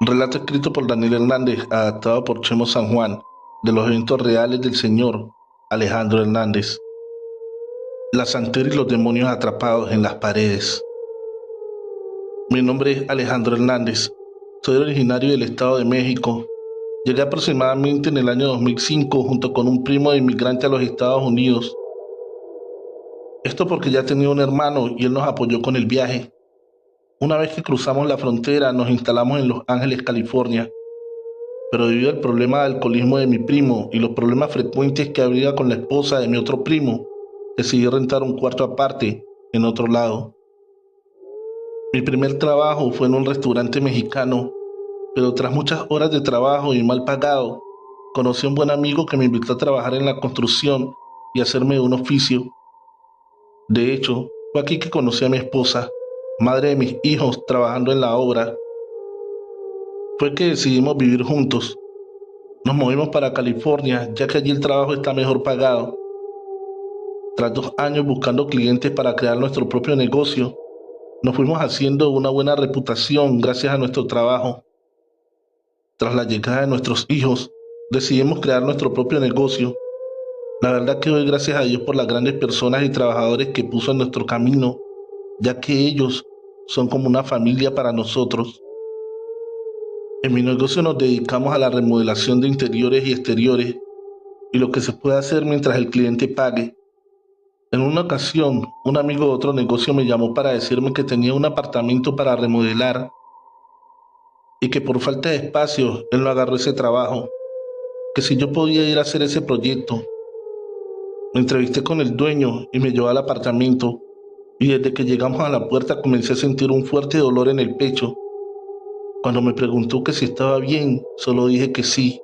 Relato escrito por Daniel Hernández, adaptado por Chemo San Juan, de los eventos reales del señor Alejandro Hernández. La santera y los demonios atrapados en las paredes. Mi nombre es Alejandro Hernández. Soy originario del Estado de México. Llegué aproximadamente en el año 2005 junto con un primo de inmigrante a los Estados Unidos. Esto porque ya tenía un hermano y él nos apoyó con el viaje. Una vez que cruzamos la frontera, nos instalamos en Los Ángeles, California. Pero debido al problema de alcoholismo de mi primo y los problemas frecuentes que había con la esposa de mi otro primo, decidí rentar un cuarto aparte en otro lado. Mi primer trabajo fue en un restaurante mexicano, pero tras muchas horas de trabajo y mal pagado, conocí a un buen amigo que me invitó a trabajar en la construcción y hacerme de un oficio. De hecho, fue aquí que conocí a mi esposa, madre de mis hijos, trabajando en la obra. Fue que decidimos vivir juntos. Nos movimos para California, ya que allí el trabajo está mejor pagado. Tras 2 años buscando clientes para crear nuestro propio negocio, nos fuimos haciendo una buena reputación gracias a nuestro trabajo. Tras la llegada de nuestros hijos, decidimos crear nuestro propio negocio. La verdad que doy gracias a Dios por las grandes personas y trabajadores que puso en nuestro camino, ya que ellos son como una familia para nosotros. En mi negocio nos dedicamos a la remodelación de interiores y exteriores y lo que se puede hacer mientras el cliente pague. En una ocasión, un amigo de otro negocio me llamó para decirme que tenía un apartamento para remodelar y que por falta de espacio él no agarró ese trabajo, que si yo podía ir a hacer ese proyecto. Me entrevisté con el dueño y me llevó al apartamento y desde que llegamos a la puerta comencé a sentir un fuerte dolor en el pecho. Cuando me preguntó que si estaba bien, solo dije que sí.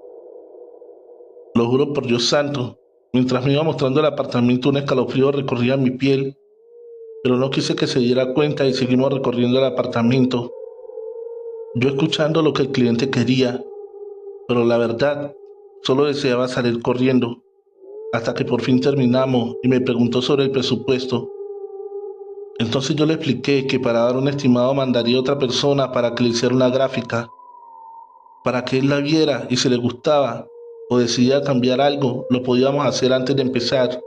Lo juro por Dios santo. Mientras me iba mostrando el apartamento, un escalofrío recorría mi piel, pero no quise que se diera cuenta y seguimos recorriendo el apartamento. Yo escuchando lo que el cliente quería, pero la verdad, solo deseaba salir corriendo, hasta que por fin terminamos y me preguntó sobre el presupuesto. Entonces yo le expliqué que para dar un estimado mandaría a otra persona para que le hiciera una gráfica, para que él la viera y si le gustaba o decidía cambiar algo, lo podíamos hacer antes de empezar.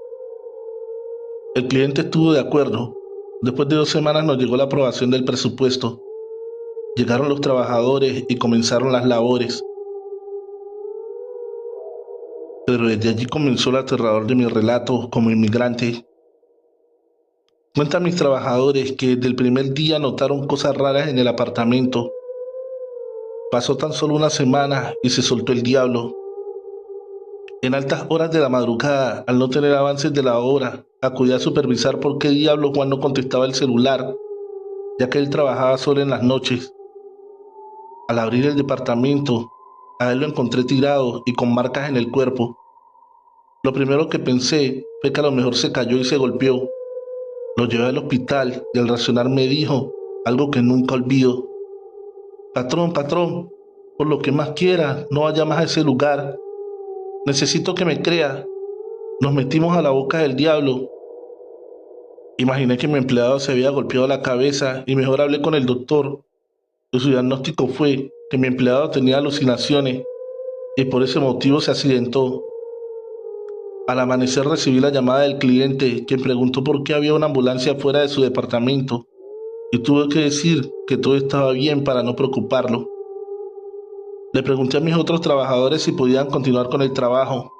El cliente estuvo de acuerdo. Después de 2 semanas nos llegó la aprobación del presupuesto. Llegaron los trabajadores y comenzaron las labores. Pero desde allí comenzó el aterrador de mi relato como inmigrante. Cuentan mis trabajadores que desde el primer día notaron cosas raras en el apartamento. Pasó tan solo una semana y se soltó el diablo. En altas horas de la madrugada, al no tener avances de la obra, acudí a supervisar por qué diablo Juan no contestaba el celular, ya que él trabajaba solo en las noches. Al abrir el departamento, a él lo encontré tirado y con marcas en el cuerpo. Lo primero que pensé fue que a lo mejor se cayó y se golpeó. Lo llevé al hospital y al racionar me dijo algo que nunca olvido. Patrón, patrón, por lo que más quiera, no vaya más a ese lugar. Necesito que me crea. Nos metimos a la boca del diablo. Imaginé que mi empleado se había golpeado la cabeza y mejor hablé con el doctor. Su diagnóstico fue que mi empleado tenía alucinaciones y por ese motivo se accidentó. Al amanecer recibí la llamada del cliente, quien preguntó por qué había una ambulancia fuera de su departamento y tuve que decir que todo estaba bien para no preocuparlo. Le pregunté a mis otros trabajadores si podían continuar con el trabajo.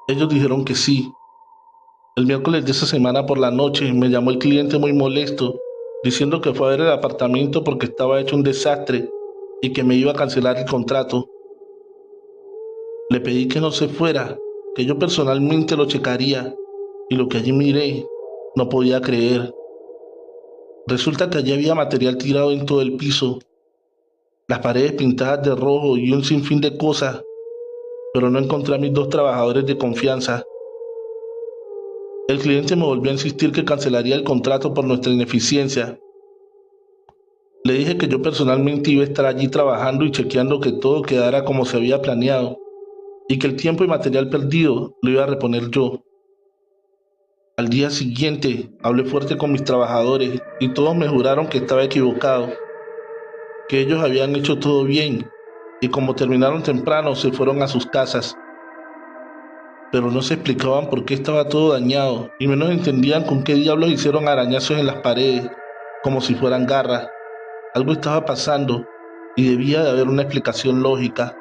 Ellos dijeron que sí. El miércoles de esa semana por la noche me llamó el cliente muy molesto, diciendo que fue a ver el apartamento porque estaba hecho un desastre y que me iba a cancelar el contrato. Le pedí que no se fuera, que yo personalmente lo checaría, y lo que allí miré no podía creer. Resulta que allí había material tirado en todo el piso, las paredes pintadas de rojo y un sinfín de cosas, pero no encontré a mis 2 trabajadores de confianza. El cliente me volvió a insistir que cancelaría el contrato por nuestra ineficiencia. Le dije que yo personalmente iba a estar allí trabajando y chequeando que todo quedara como se había planeado y que el tiempo y material perdido lo iba a reponer yo. Al día siguiente hablé fuerte con mis trabajadores y todos me juraron que estaba equivocado. que ellos habían hecho todo bien y como terminaron temprano se fueron a sus casas. Pero no se explicaban por qué estaba todo dañado y menos entendían con qué diablos hicieron arañazos en las paredes, como si fueran garras. Algo estaba pasando y debía de haber una explicación lógica.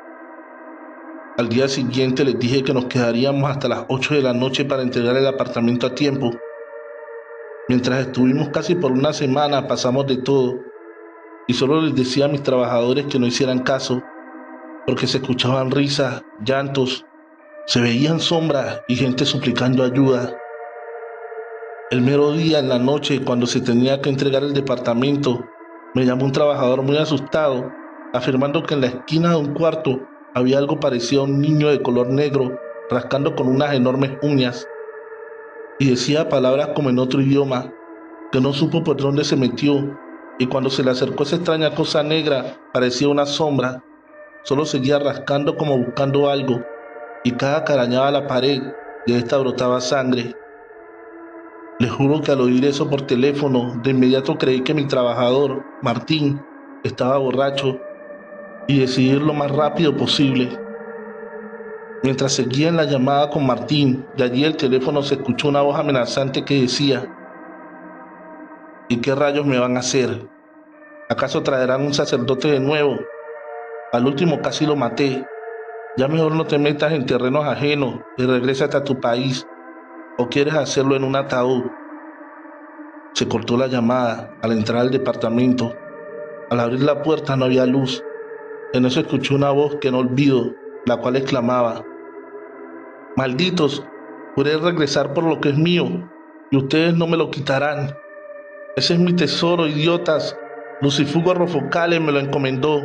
Al día siguiente les dije que nos quedaríamos hasta las 8 de la noche para entregar el apartamento a tiempo. Mientras estuvimos casi por una semana pasamos de todo y solo les decía a mis trabajadores que no hicieran caso porque se escuchaban risas, llantos, se veían sombras y gente suplicando ayuda. El mero día, en la noche, cuando se tenía que entregar el departamento, me llamó un trabajador muy asustado, afirmando que en la esquina de un cuarto había algo parecido a un niño de color negro, rascando con unas enormes uñas, y decía palabras como en otro idioma, que no supo por dónde se metió, y cuando se le acercó esa extraña cosa negra, parecía una sombra, solo seguía rascando como buscando algo, y cada que arañaba la pared, de esta brotaba sangre. Les juro que al oír eso por teléfono, de inmediato creí que mi trabajador, Martín, estaba borracho y decidí ir lo más rápido posible. Mientras seguía en la llamada con Martín, de allí el teléfono se escuchó una voz amenazante que decía: ¿y qué rayos me van a hacer? ¿Acaso traerán un sacerdote de nuevo? Al último casi lo maté. Ya mejor no te metas en terrenos ajenos y regrésate a tu país. ¿O quieres hacerlo en un ataúd? Se cortó la llamada al entrar al departamento. Al abrir la puerta no había luz. En eso escuché una voz que no olvido, la cual exclamaba: «Malditos, juré regresar por lo que es mío, y ustedes no me lo quitarán. Ese es mi tesoro, idiotas. Lucifugo Rofocale me lo encomendó».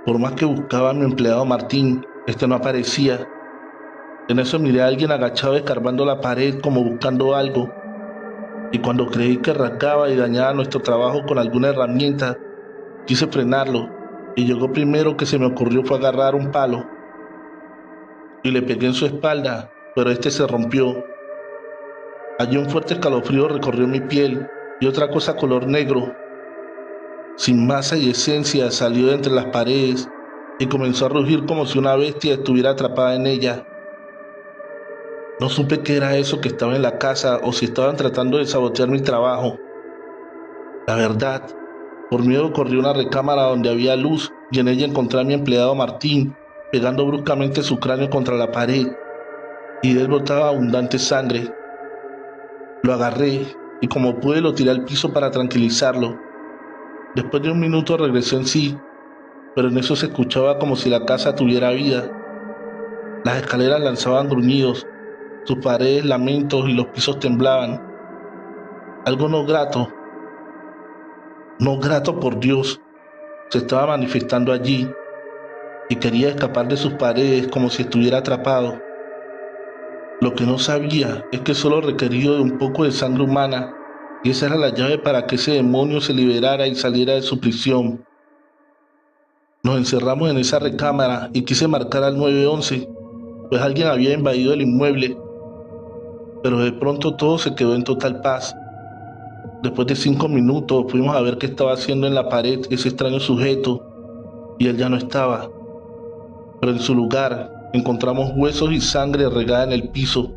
Por más que buscaba a mi empleado Martín, este no aparecía. En eso miré a alguien agachado escarbando la pared como buscando algo, y cuando creí que rasgaba y dañaba nuestro trabajo con alguna herramienta, quise frenarlo, y llegó primero que se me ocurrió fue agarrar un palo, y le pegué en su espalda, pero este se rompió. Allí un fuerte escalofrío recorrió mi piel, y otra cosa color negro, sin masa y esencia, salió de entre las paredes, y comenzó a rugir como si una bestia estuviera atrapada en ella. No supe qué era eso que estaba en la casa o si estaban tratando de sabotear mi trabajo. La verdad, por miedo corrí a una recámara donde había luz y en ella encontré a mi empleado Martín pegando bruscamente su cráneo contra la pared y de él brotaba abundante sangre. Lo agarré y como pude lo tiré al piso para tranquilizarlo. Después de un minuto regresó en sí, pero en eso se escuchaba como si la casa tuviera vida. Las escaleras lanzaban gruñidos, sus paredes lamentos y los pisos temblaban. Algo no grato por Dios, se estaba manifestando allí y quería escapar de sus paredes como si estuviera atrapado. Lo que no sabía es que solo requería de un poco de sangre humana y esa era la llave para que ese demonio se liberara y saliera de su prisión. Nos encerramos en esa recámara y quise marcar al 911, pues alguien había invadido el inmueble, pero de pronto todo se quedó en total paz. Después de 5 minutos fuimos a ver qué estaba haciendo en la pared ese extraño sujeto y él ya no estaba, pero en su lugar encontramos huesos y sangre regada en el piso,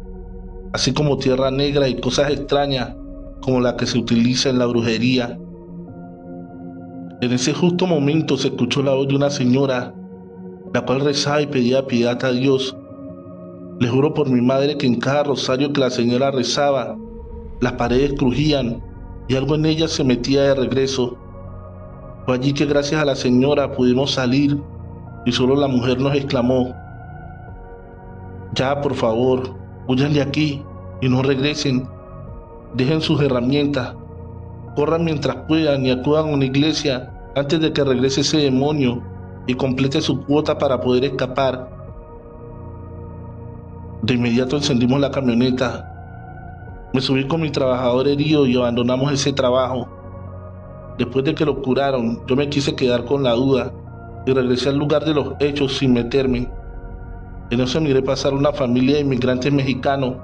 así como tierra negra y cosas extrañas como la que se utiliza en la brujería. En ese justo momento se escuchó la voz de una señora, la cual rezaba y pedía piedad a Dios. Le juro por mi madre que en cada rosario que la señora rezaba, las paredes crujían y algo en ellas se metía de regreso. Fue allí que gracias a la señora pudimos salir y solo la mujer nos exclamó: «Ya, por favor, huyan de aquí y no regresen. Dejen sus herramientas, corran mientras puedan y acudan a una iglesia antes de que regrese ese demonio y complete su cuota para poder escapar». De inmediato encendimos la camioneta. Me subí con mi trabajador herido y abandonamos ese trabajo. Después de que lo curaron, yo me quise quedar con la duda y regresé al lugar de los hechos sin meterme. En eso miré pasar una familia de inmigrantes mexicanos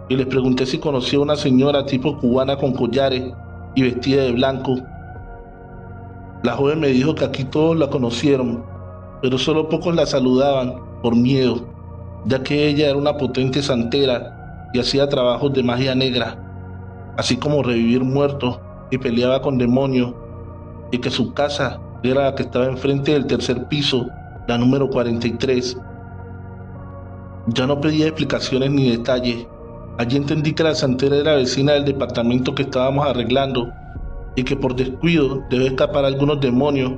y les pregunté si conocía a una señora tipo cubana con collares y vestida de blanco. La joven me dijo que aquí todos la conocieron, pero solo pocos la saludaban por miedo, ya que ella era una potente santera y hacía trabajos de magia negra, así como revivir muertos, y peleaba con demonios, y que su casa era la que estaba enfrente del tercer piso, la número 43. Ya no pedía explicaciones ni detalles. Allí entendí que la santera era vecina del departamento que estábamos arreglando y que por descuido debe escapar algunos demonios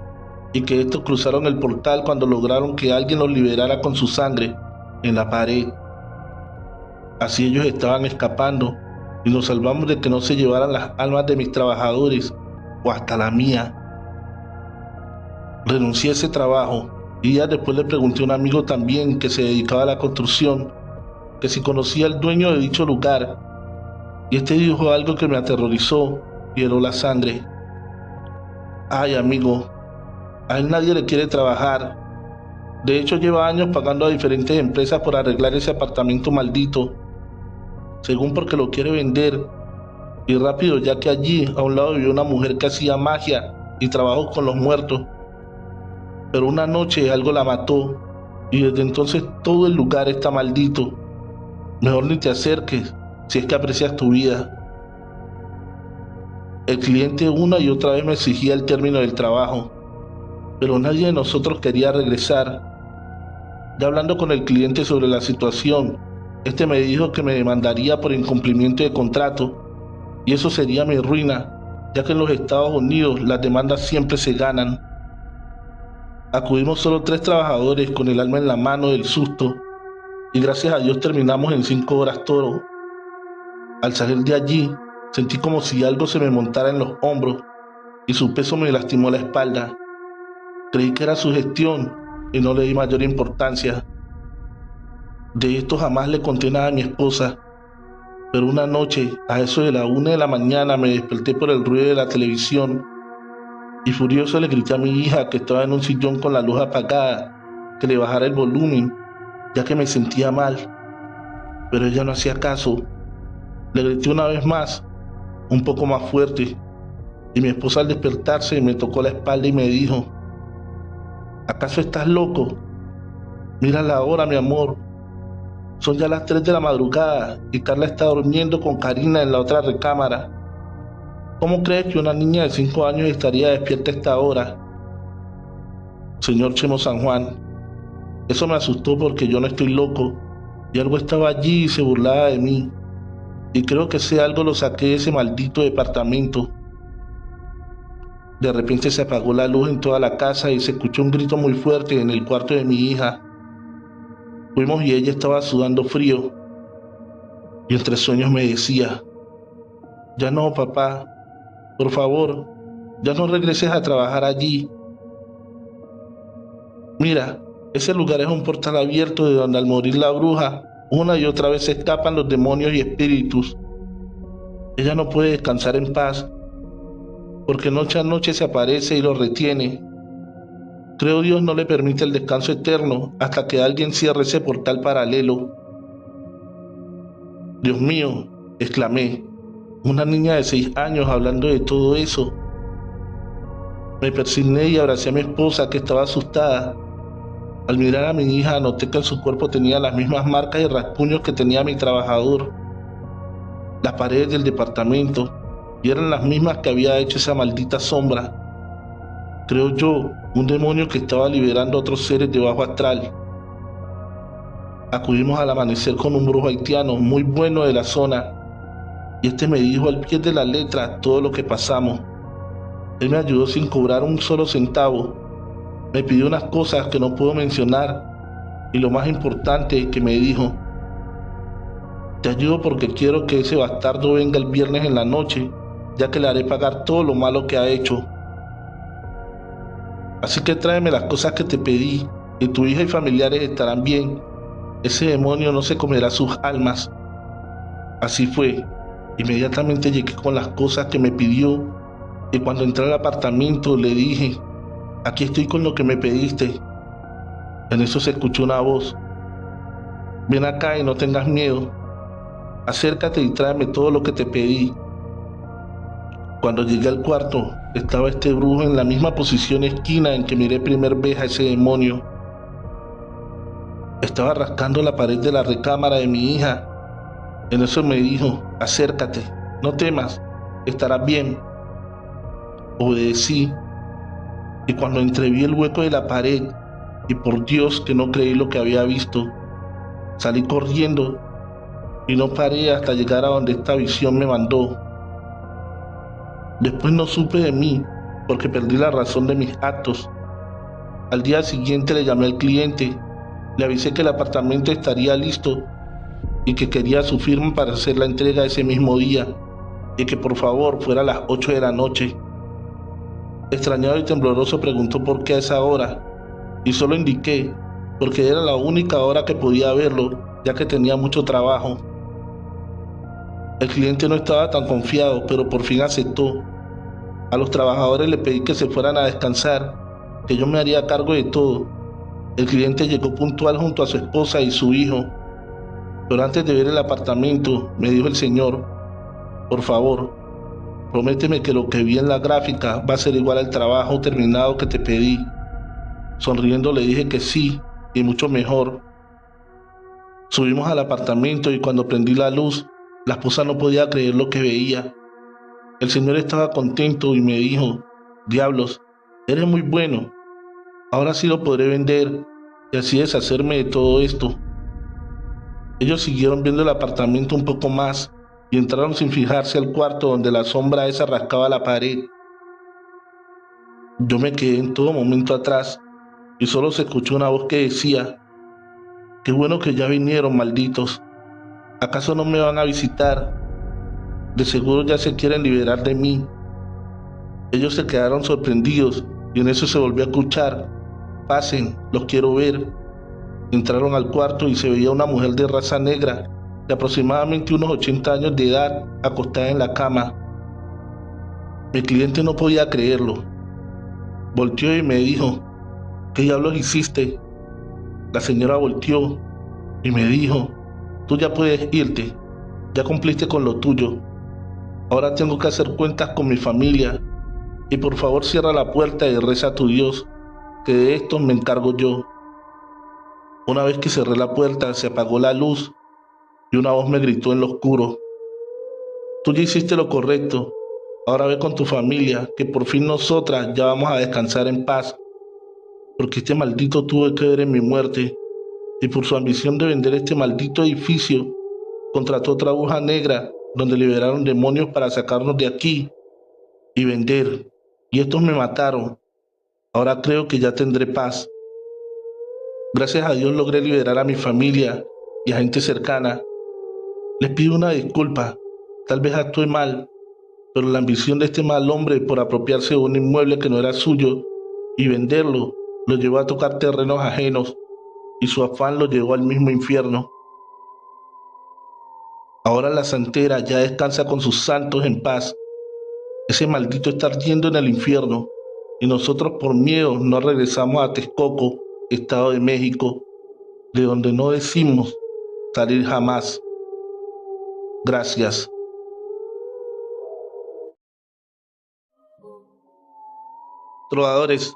y que estos cruzaron el portal cuando lograron que alguien los liberara con su sangre en la pared. Así ellos estaban escapando y nos salvamos de que no se llevaran las almas de mis trabajadores o hasta la mía. Renuncié a ese trabajo y ya después le pregunté a un amigo también que se dedicaba a la construcción que si conocía al dueño de dicho lugar, y este dijo algo que me aterrorizó y heló la sangre. Ay, amigo, a él nadie le quiere trabajar. De hecho, lleva años pagando a diferentes empresas por arreglar ese apartamento maldito, según porque lo quiere vender, y rápido, ya que allí a un lado vivía una mujer que hacía magia y trabajos con los muertos. Pero una noche algo la mató y desde entonces todo el lugar está maldito. Mejor ni te acerques si es que aprecias tu vida. El cliente una y otra vez me exigía el término del trabajo, pero nadie de nosotros quería regresar. Ya hablando con el cliente sobre la situación, este me dijo que me demandaría por incumplimiento de contrato, y eso sería mi ruina, ya que en los Estados Unidos las demandas siempre se ganan. Acudimos solo 3 trabajadores con el alma en la mano del susto, y gracias a Dios terminamos en 5 horas todo. Al salir de allí, sentí como si algo se me montara en los hombros y su peso me lastimó la espalda. Creí que era sugestión y no le di mayor importancia. De esto jamás le conté nada a mi esposa, pero una noche, a eso de la 1 de la mañana, me desperté por el ruido de la televisión y furioso le grité a mi hija que estaba en un sillón con la luz apagada que le bajara el volumen, ya que me sentía mal, pero ella no hacía caso. Le grité una vez más, un poco más fuerte, y mi esposa al despertarse me tocó la espalda y me dijo: ¿acaso estás loco? Mira la hora, mi amor. Son ya las 3 de la madrugada y Carla está durmiendo con Karina en la otra recámara. ¿Cómo crees que una niña de 5 años estaría despierta a esta hora? Señor Chemo San Juan, eso me asustó porque yo no estoy loco y algo estaba allí y se burlaba de mí. Y creo que ese algo lo saqué de ese maldito departamento. De repente se apagó la luz en toda la casa y se escuchó un grito muy fuerte en el cuarto de mi hija. Fuimos y ella estaba sudando frío. Y entre sueños me decía: ya no, papá, por favor, ya no regreses a trabajar allí. Mira, ese lugar es un portal abierto de donde al morir la bruja, una y otra vez se escapan los demonios y espíritus. Ella no puede descansar en paz, porque noche a noche se aparece y lo retiene. Creo Dios no le permite el descanso eterno hasta que alguien cierre ese portal paralelo. Dios mío, exclamé, una niña de 6 años hablando de todo eso. Me persigné y abracé a mi esposa, que estaba asustada. Al mirar a mi hija noté que en su cuerpo tenía las mismas marcas y rasguños que tenía mi trabajador. Las paredes del departamento, y eran las mismas que había hecho esa maldita sombra. Creo yo, un demonio que estaba liberando a otros seres de bajo astral. Acudimos al amanecer con un brujo haitiano muy bueno de la zona, y este me dijo al pie de la letra todo lo que pasamos. Él me ayudó sin cobrar un solo centavo. Me pidió unas cosas que no puedo mencionar, y lo más importante que me dijo: te ayudo porque quiero que ese bastardo venga el viernes en la noche, ya que le haré pagar todo lo malo que ha hecho. Así que tráeme las cosas que te pedí, y tu hija y familiares estarán bien. Ese demonio no se comerá sus almas. Así fue. Inmediatamente llegué con las cosas que me pidió, y cuando entré al apartamento le dije: aquí estoy con lo que me pediste. En eso se escuchó una voz: ven acá y no tengas miedo. Acércate y tráeme todo lo que te pedí. Cuando llegué al cuarto, estaba este brujo en la misma posición esquina en que miré primer vez a ese demonio. Estaba rascando la pared de la recámara de mi hija. En eso me dijo: acércate, no temas, estarás bien. Obedecí, y cuando entreví el hueco de la pared, y por Dios que no creí lo que había visto, salí corriendo y no paré hasta llegar a donde esta visión me mandó. Después no supe de mí porque perdí la razón de mis actos. Al día siguiente le llamé al cliente, le avisé que el apartamento estaría listo y que quería su firma para hacer la entrega ese mismo día y que por favor fuera a las 8 de la noche. Extrañado y tembloroso preguntó por qué a esa hora y solo indiqué porque era la única hora que podía verlo, ya que tenía mucho trabajo. El cliente no estaba tan confiado, pero por fin aceptó. A los trabajadores le pedí que se fueran a descansar, que yo me haría cargo de todo. El cliente llegó puntual junto a su esposa y su hijo, pero antes de ver el apartamento, me dijo el señor: por favor, prométeme que lo que vi en la gráfica va a ser igual al trabajo terminado que te pedí. Sonriendo le dije que sí, y mucho mejor. Subimos al apartamento y cuando prendí la luz, la esposa no podía creer lo que veía. El señor estaba contento y me dijo: diablos, eres muy bueno, ahora sí lo podré vender y así deshacerme de todo esto. Ellos siguieron viendo el apartamento un poco más y entraron sin fijarse al cuarto donde la sombra esa rascaba la pared. Yo me quedé en todo momento atrás y solo se escuchó una voz que decía: qué bueno que ya vinieron, malditos. ¿Acaso no me van a visitar? De seguro ya se quieren liberar de mí. Ellos se quedaron sorprendidos y en eso se volvió a escuchar: pasen, los quiero ver. Entraron al cuarto y se veía una mujer de raza negra, de aproximadamente unos 80 años de edad, acostada en la cama. Mi cliente no podía creerlo. Volteó y me dijo: ¿qué diablos hiciste? La señora volteó y me dijo: tú ya puedes irte, ya cumpliste con lo tuyo. Ahora tengo que hacer cuentas con mi familia y por favor cierra la puerta y reza a tu Dios, que de esto me encargo yo. Una vez que cerré la puerta, se apagó la luz y una voz me gritó en lo oscuro: tú ya hiciste lo correcto, ahora ve con tu familia, que por fin nosotras ya vamos a descansar en paz, porque este maldito tuvo que ver en mi muerte y por su ambición de vender este maldito edificio, contrató otra bruja negra donde liberaron demonios para sacarnos de aquí y vender. Y estos me mataron. Ahora creo que ya tendré paz. Gracias a Dios logré liberar a mi familia y a gente cercana. Les pido una disculpa, tal vez actué mal, pero la ambición de este mal hombre por apropiarse de un inmueble que no era suyo y venderlo, lo llevó a tocar terrenos ajenos y su afán lo llevó al mismo infierno. Ahora la santera ya descansa con sus santos en paz. Ese maldito está ardiendo en el infierno y nosotros por miedo no regresamos a Texcoco, Estado de México, de donde no decimos salir jamás. Gracias. Trovadores,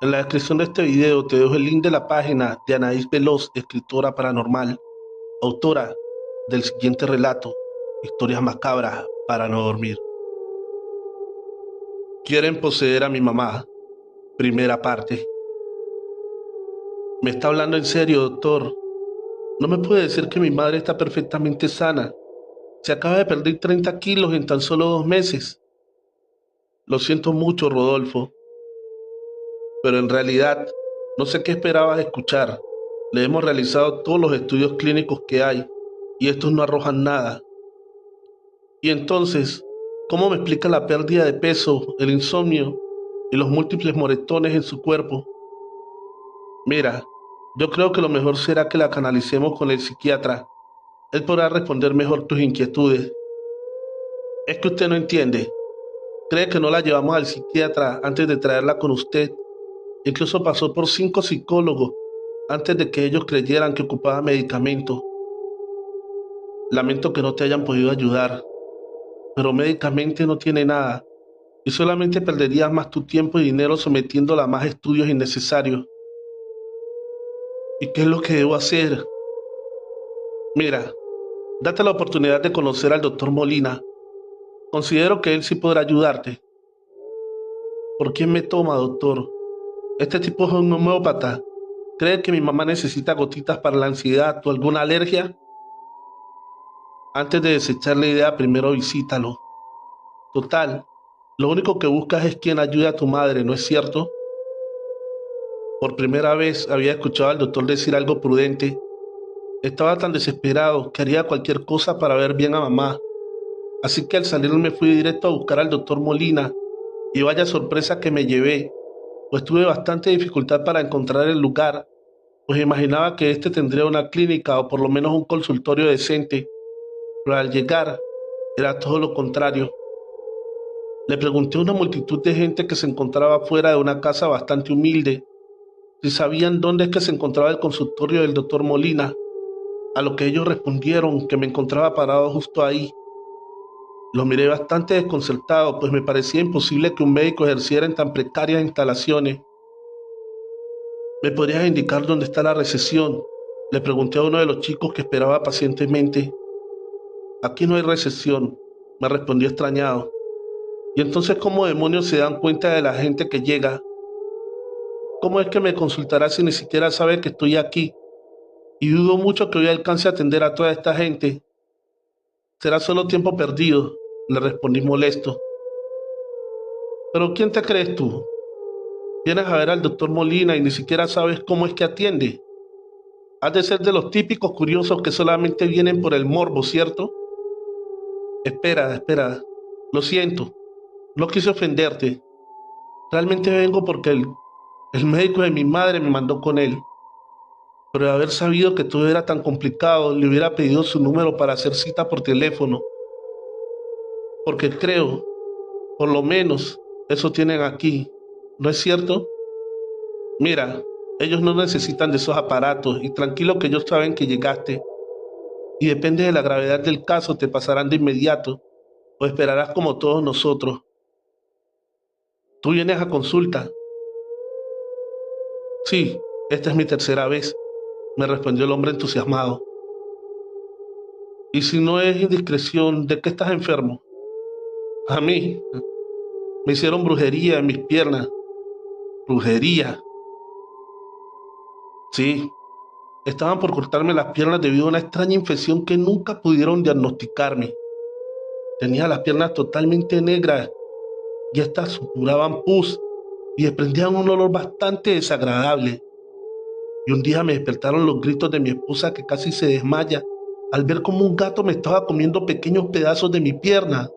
en la descripción de este video te dejo el link de la página de Anaís Veloz, escritora paranormal, autora del siguiente relato: historias macabras para no dormir. Quieren poseer a mi mamá. Primera parte. ¿Me está hablando en serio, doctor? ¿No me puede decir que mi madre está perfectamente sana? Se acaba de perder 30 kilos en tan solo 2 meses. Lo siento mucho, Rodolfo, pero en realidad no sé qué esperabas escuchar. Le hemos realizado todos los estudios clínicos que hay y estos no arrojan nada. Y entonces, ¿cómo me explica la pérdida de peso, el insomnio y los múltiples moretones en su cuerpo? Mira, yo creo que lo mejor será que la canalicemos con el psiquiatra. Él podrá responder mejor tus inquietudes. Es que usted no entiende. Cree que no la llevamos al psiquiatra antes de traerla con usted. Incluso pasó por 5 psicólogos antes de que ellos creyeran que ocupaba medicamento. Lamento que no te hayan podido ayudar, pero médicamente no tiene nada. y solamente perderías más tu tiempo y dinero sometiéndola a más estudios innecesarios. ¿Y qué es lo que debo hacer? Mira, date la oportunidad de conocer al doctor Molina. Considero que él sí podrá ayudarte. ¿Por quién me toma, doctor? Este tipo es un homeópata. ¿Cree que mi mamá necesita gotitas para la ansiedad o alguna alergia? Antes de desechar la idea, primero visítalo. Total, lo único que buscas es quien ayude a tu madre, ¿no es cierto? Por primera vez había escuchado al doctor decir algo prudente. Estaba tan desesperado que haría cualquier cosa para ver bien a mamá. Así que al salir me fui directo a buscar al doctor Molina. Y vaya sorpresa que me llevé, pues tuve bastante dificultad para encontrar el lugar, pues imaginaba que este tendría una clínica o por lo menos un consultorio decente, pero al llegar era todo lo contrario. Le pregunté a una multitud de gente que se encontraba fuera de una casa bastante humilde si sabían dónde es que se encontraba el consultorio del doctor Molina, a lo que ellos respondieron que me encontraba parado justo ahí. Lo miré bastante desconcertado, pues me parecía imposible que un médico ejerciera en tan precarias instalaciones. ¿Me podrías indicar dónde está la recesión? Le pregunté a uno de los chicos que esperaba pacientemente. Aquí no hay recesión, me respondió extrañado. ¿Y entonces cómo demonios se dan cuenta de la gente que llega? ¿Cómo es que me consultará si ni siquiera sabe que estoy aquí? Y dudo mucho que hoy alcance a atender a toda esta gente. Será solo tiempo perdido, le respondí molesto. ¿Pero quién te crees tú? Vienes a ver al doctor Molina y ni siquiera sabes cómo es que atiende. Has de ser de los típicos curiosos que solamente vienen por el morbo, ¿cierto? Espera, espera. Lo siento. No quise ofenderte. Realmente vengo porque el médico de mi madre me mandó con él. Pero de haber sabido que todo era tan complicado, le hubiera pedido su número para hacer cita por teléfono. Porque creo, por lo menos, eso tienen aquí. ¿No es cierto? Mira, ellos no necesitan de esos aparatos y tranquilo que ellos saben que llegaste. Y depende de la gravedad del caso, te pasarán de inmediato o esperarás como todos nosotros. Tú vienes a consulta. Sí, esta es mi tercera vez, me respondió el hombre entusiasmado. Y si no es indiscreción, ¿de qué estás enfermo? A mí, me hicieron brujería en mis piernas. ¿Brujería? Sí, estaban por cortarme las piernas debido a una extraña infección que nunca pudieron diagnosticarme. Tenía las piernas totalmente negras y estas supuraban pus y desprendían un olor bastante desagradable. Y un día me despertaron los gritos de mi esposa que casi se desmaya al ver cómo un gato me estaba comiendo pequeños pedazos de mi pierna.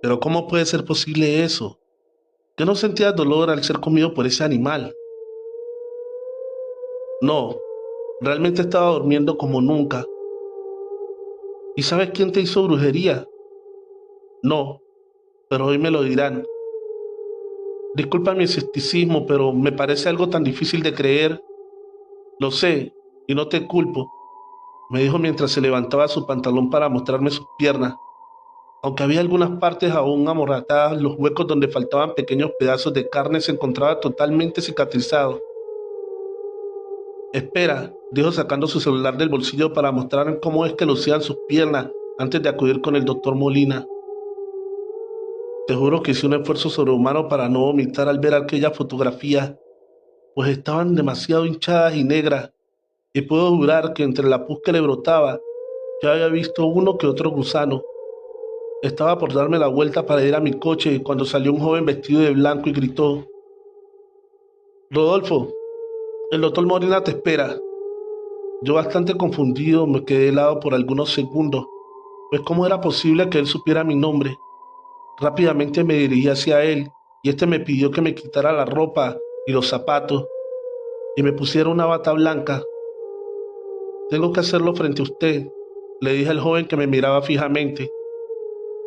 Pero ¿cómo puede ser posible eso? ¿Que no sentías dolor al ser comido por ese animal? No, realmente estaba durmiendo como nunca. ¿Y sabes quién te hizo brujería? No, pero hoy me lo dirán. Disculpa mi escepticismo, pero me parece algo tan difícil de creer. Lo sé, y no te culpo, me dijo mientras se levantaba su pantalón para mostrarme sus piernas. Aunque había algunas partes aún amorratadas, los huecos donde faltaban pequeños pedazos de carne se encontraban totalmente cicatrizados. Espera, dijo sacando su celular del bolsillo para mostrar cómo es que lucían sus piernas antes de acudir con el doctor Molina. Te juro que hice un esfuerzo sobrehumano para no vomitar al ver aquellas fotografías, pues estaban demasiado hinchadas y negras, y puedo jurar que entre la pus que le brotaba, yo había visto uno que otro gusano. Estaba por darme la vuelta para ir a mi coche cuando salió un joven vestido de blanco y gritó: Rodolfo, el doctor Molina te espera. Yo bastante confundido me quedé helado por algunos segundos, pues cómo era posible que él supiera mi nombre. Rápidamente me dirigí hacia él y este me pidió que me quitara la ropa y los zapatos y me pusiera una bata blanca. Tengo que hacerlo frente a usted, le dije al joven que me miraba fijamente.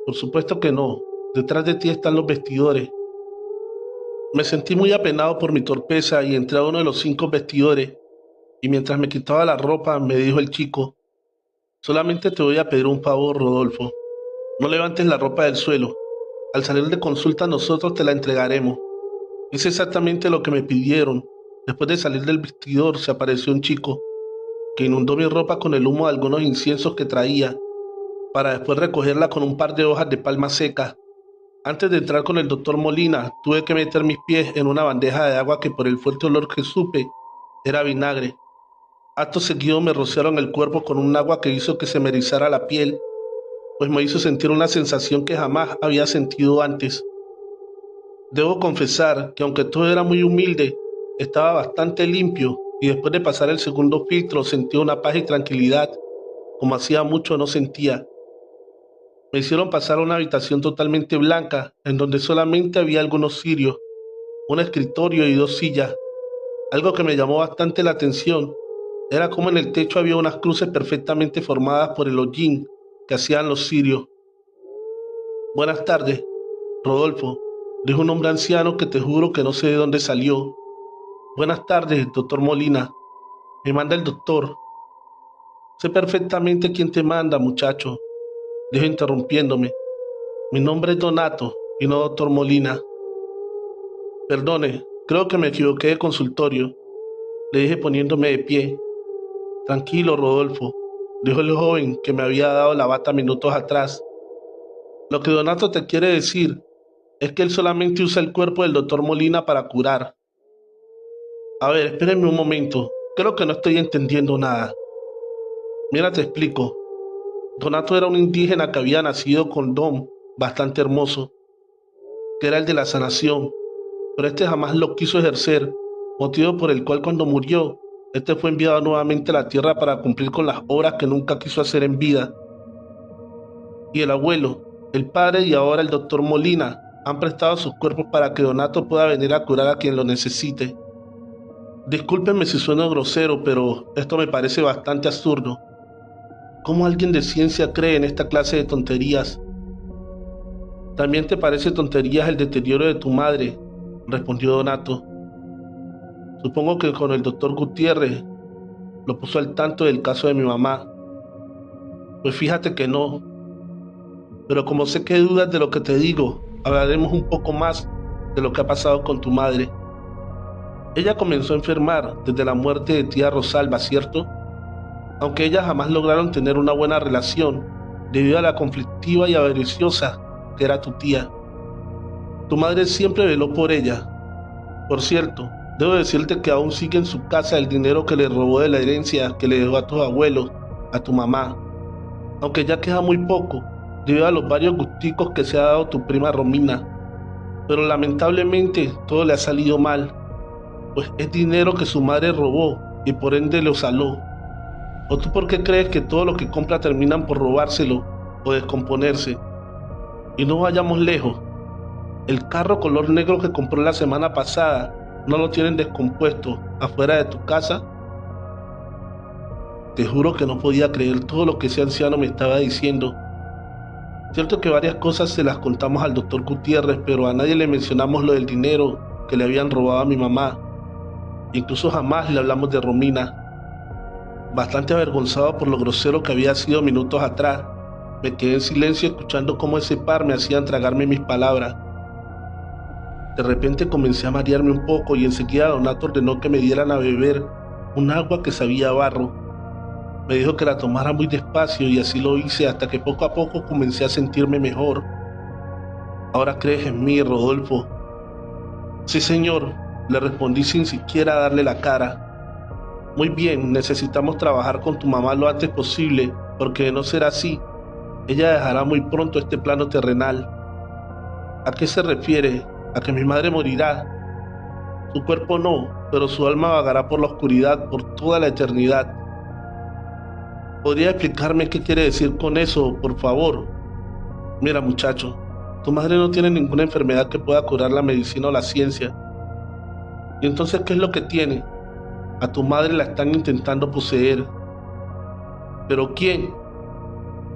Por supuesto que no, detrás de ti están los vestidores. Me sentí muy apenado por mi torpeza y entré a uno de los 5 vestidores y mientras me quitaba la ropa me dijo el chico: solamente te voy a pedir un favor, Rodolfo. No levantes la ropa del suelo. Al salir de consulta nosotros te la entregaremos. Hice exactamente lo que me pidieron. Después de salir del vestidor se apareció un chico que inundó mi ropa con el humo de algunos inciensos que traía, para después recogerla con un par de hojas de palma seca. Antes de entrar con el doctor Molina, tuve que meter mis pies en una bandeja de agua que por el fuerte olor que supe era vinagre. Acto seguido me rociaron el cuerpo con un agua que hizo que se me erizara la piel, pues me hizo sentir una sensación que jamás había sentido antes. Debo confesar que aunque todo era muy humilde, estaba bastante limpio y después de pasar el segundo filtro sentí una paz y tranquilidad como hacía mucho no sentía. Me hicieron pasar a una habitación totalmente blanca en donde solamente había algunos cirios, un escritorio y dos sillas. Algo que me llamó bastante la atención era como en el techo había unas cruces perfectamente formadas por el hollín que hacían los cirios. Buenas tardes, Rodolfo, dijo un hombre anciano que te juro que no sé de dónde salió. Buenas tardes, doctor Molina. Me manda el doctor. Sé perfectamente quién te manda, muchacho, dijo interrumpiéndome. Mi nombre es Donato y no doctor Molina. Perdone, creo que me equivoqué de consultorio, le dije poniéndome de pie. Tranquilo, Rodolfo, dijo el joven que me había dado la bata minutos atrás. Lo que Donato te quiere decir es que él solamente usa el cuerpo del doctor Molina para curar. A ver, espérenme un momento, creo que no estoy entendiendo nada. Mira, te explico. Donato era un indígena que había nacido con don bastante hermoso, que era el de la sanación, pero este jamás lo quiso ejercer, motivo por el cual cuando murió, este fue enviado nuevamente a la tierra para cumplir con las obras que nunca quiso hacer en vida. Y el abuelo, el padre y ahora el doctor Molina han prestado sus cuerpos para que Donato pueda venir a curar a quien lo necesite. Discúlpenme si sueno grosero, pero esto me parece bastante absurdo. ¿Cómo alguien de ciencia cree en esta clase de tonterías? ¿También te parece tonterías el deterioro de tu madre?, respondió Donato. Supongo que con el doctor Gutiérrez lo puso al tanto del caso de mi mamá. Pues fíjate que no. Pero como sé que hay dudas de lo que te digo, hablaremos un poco más de lo que ha pasado con tu madre. Ella comenzó a enfermar desde la muerte de tía Rosalba, ¿cierto? Aunque ellas jamás lograron tener una buena relación debido a la conflictiva y avariciosa que era tu tía. Tu madre siempre veló por ella. Por cierto, debo decirte que aún sigue en su casa el dinero que le robó de la herencia que le dejó a tus abuelos, a tu mamá, aunque ya queda muy poco debido a los varios gusticos que se ha dado tu prima Romina. Pero lamentablemente todo le ha salido mal, pues es dinero que su madre robó y por ende lo saló. ¿O tú por qué crees que todo lo que compra terminan por robárselo o descomponerse? Y no vayamos lejos. El carro color negro que compró la semana pasada, ¿no lo tienen descompuesto afuera de tu casa? Te juro que no podía creer todo lo que ese anciano me estaba diciendo. Cierto que varias cosas se las contamos al doctor Gutiérrez, pero a nadie le mencionamos lo del dinero que le habían robado a mi mamá. Incluso jamás le hablamos de Romina. Bastante avergonzado por lo grosero que había sido minutos atrás, me quedé en silencio escuchando cómo ese par me hacían tragarme mis palabras. De repente comencé a marearme un poco y enseguida Donato ordenó que me dieran a beber un agua que sabía a barro. Me dijo que la tomara muy despacio y así lo hice hasta que poco a poco comencé a sentirme mejor. ¿Ahora crees en mí, Rodolfo? Sí, señor, le respondí sin siquiera darle la cara. Muy bien, necesitamos trabajar con tu mamá lo antes posible, porque de no ser así, ella dejará muy pronto este plano terrenal. ¿A qué se refiere? ¿A que mi madre morirá? Su cuerpo no, pero su alma vagará por la oscuridad por toda la eternidad. ¿Podría explicarme qué quiere decir con eso, por favor? Mira, muchacho, tu madre no tiene ninguna enfermedad que pueda curar la medicina o la ciencia. ¿Y entonces qué es lo que tiene? A tu madre la están intentando poseer. ¿Pero quién?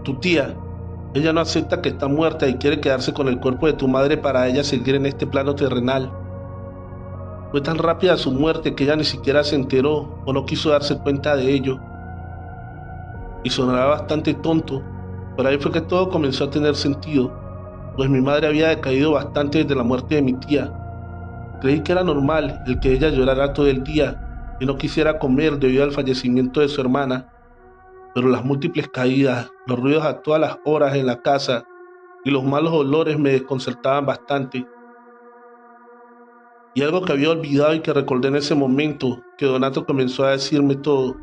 Tu tía. Ella no acepta que está muerta y quiere quedarse con el cuerpo de tu madre para ella seguir en este plano terrenal. Fue tan rápida su muerte que ella ni siquiera se enteró o no quiso darse cuenta de ello. Y sonará bastante tonto, pero ahí fue que todo comenzó a tener sentido. pues mi madre había decaído bastante desde la muerte de mi tía. Creí que era normal el que ella llorara todo el día y no quisiera comer debido al fallecimiento de su hermana, pero las múltiples caídas, los ruidos a todas las horas en la casa y los malos olores me desconcertaban bastante. Y algo que había olvidado y que recordé en ese momento que Donato comenzó a decirme todo,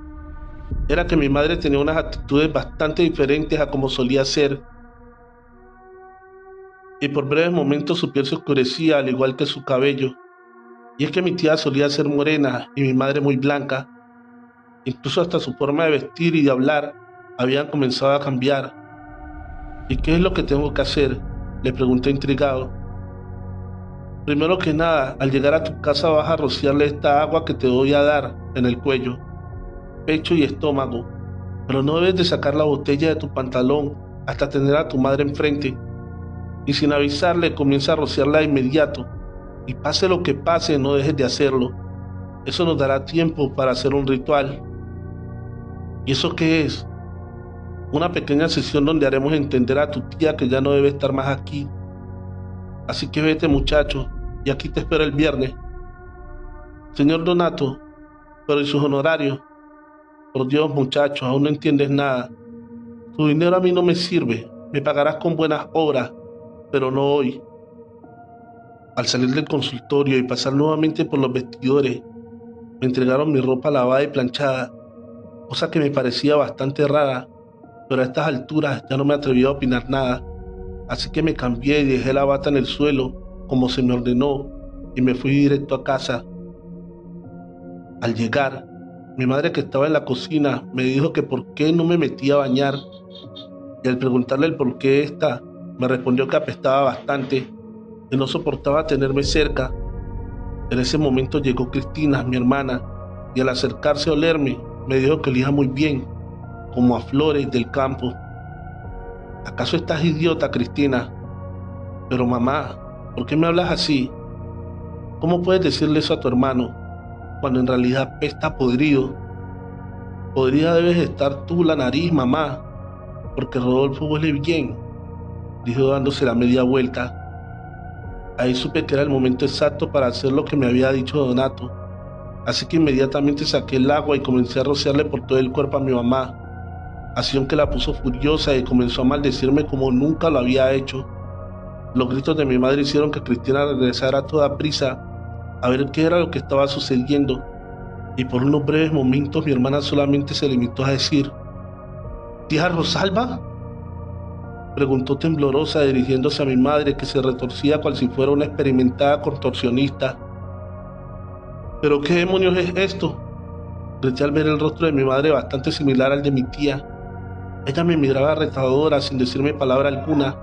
era que mi madre tenía unas actitudes bastante diferentes a como solía ser, y por breves momentos su piel se oscurecía al igual que su cabello. Y es que mi tía solía ser morena y mi madre muy blanca, incluso hasta su forma de vestir y de hablar habían comenzado a cambiar. ¿Y qué es lo que tengo que hacer?, le pregunté intrigado. Primero que nada, al llegar a tu casa vas a rociarle esta agua que te voy a dar en el cuello, pecho y estómago, pero no debes de sacar la botella de tu pantalón hasta tener a tu madre enfrente, y sin avisarle comienza a rociarla de inmediato, y pase lo que pase no dejes de hacerlo. Eso nos dará tiempo para hacer un ritual. ¿Y eso qué es? Una pequeña sesión donde haremos entender a tu tía que ya no debe estar más aquí. Así que vete, muchacho, y aquí te espero el viernes. Señor Donato, pero ¿y sus honorarios? Por Dios, muchacho, aún no entiendes nada. Tu dinero a mí no me sirve. Me pagarás con buenas obras, pero no hoy. Al salir del consultorio y pasar nuevamente por los vestidores, me entregaron mi ropa lavada y planchada, cosa que me parecía bastante rara, pero a estas alturas ya no me atreví a opinar nada, así que me cambié y dejé la bata en el suelo, como se me ordenó, y me fui directo a casa. Al llegar, mi madre, que estaba en la cocina, me dijo que por qué no me metía a bañar, y al preguntarle el por qué esta, me respondió que apestaba bastante y no soportaba tenerme cerca. En ese momento llegó Cristina, mi hermana, y al acercarse a olerme, me dijo que olía muy bien, como a flores del campo. ¿Acaso estás idiota, Cristina? Pero mamá, ¿por qué me hablas así? ¿Cómo puedes decirle eso a tu hermano, cuando en realidad apesta podrido? Podrida debes estar tú la nariz, mamá, porque Rodolfo huele bien, dijo dándose la media vuelta. Ahí supe que era el momento exacto para hacer lo que me había dicho Donato, así que inmediatamente saqué el agua y comencé a rociarle por todo el cuerpo a mi mamá, acción que la puso furiosa y comenzó a maldecirme como nunca lo había hecho. Los gritos de mi madre hicieron que Cristina regresara a toda prisa a ver qué era lo que estaba sucediendo, y por unos breves momentos mi hermana solamente se limitó a decir: ¿Tía Rosalba?, preguntó temblorosa dirigiéndose a mi madre, que se retorcía cual si fuera una experimentada contorsionista. ¿Pero qué demonios es esto?, grité al ver el rostro de mi madre bastante similar al de mi tía. Ella me miraba retadora sin decirme palabra alguna.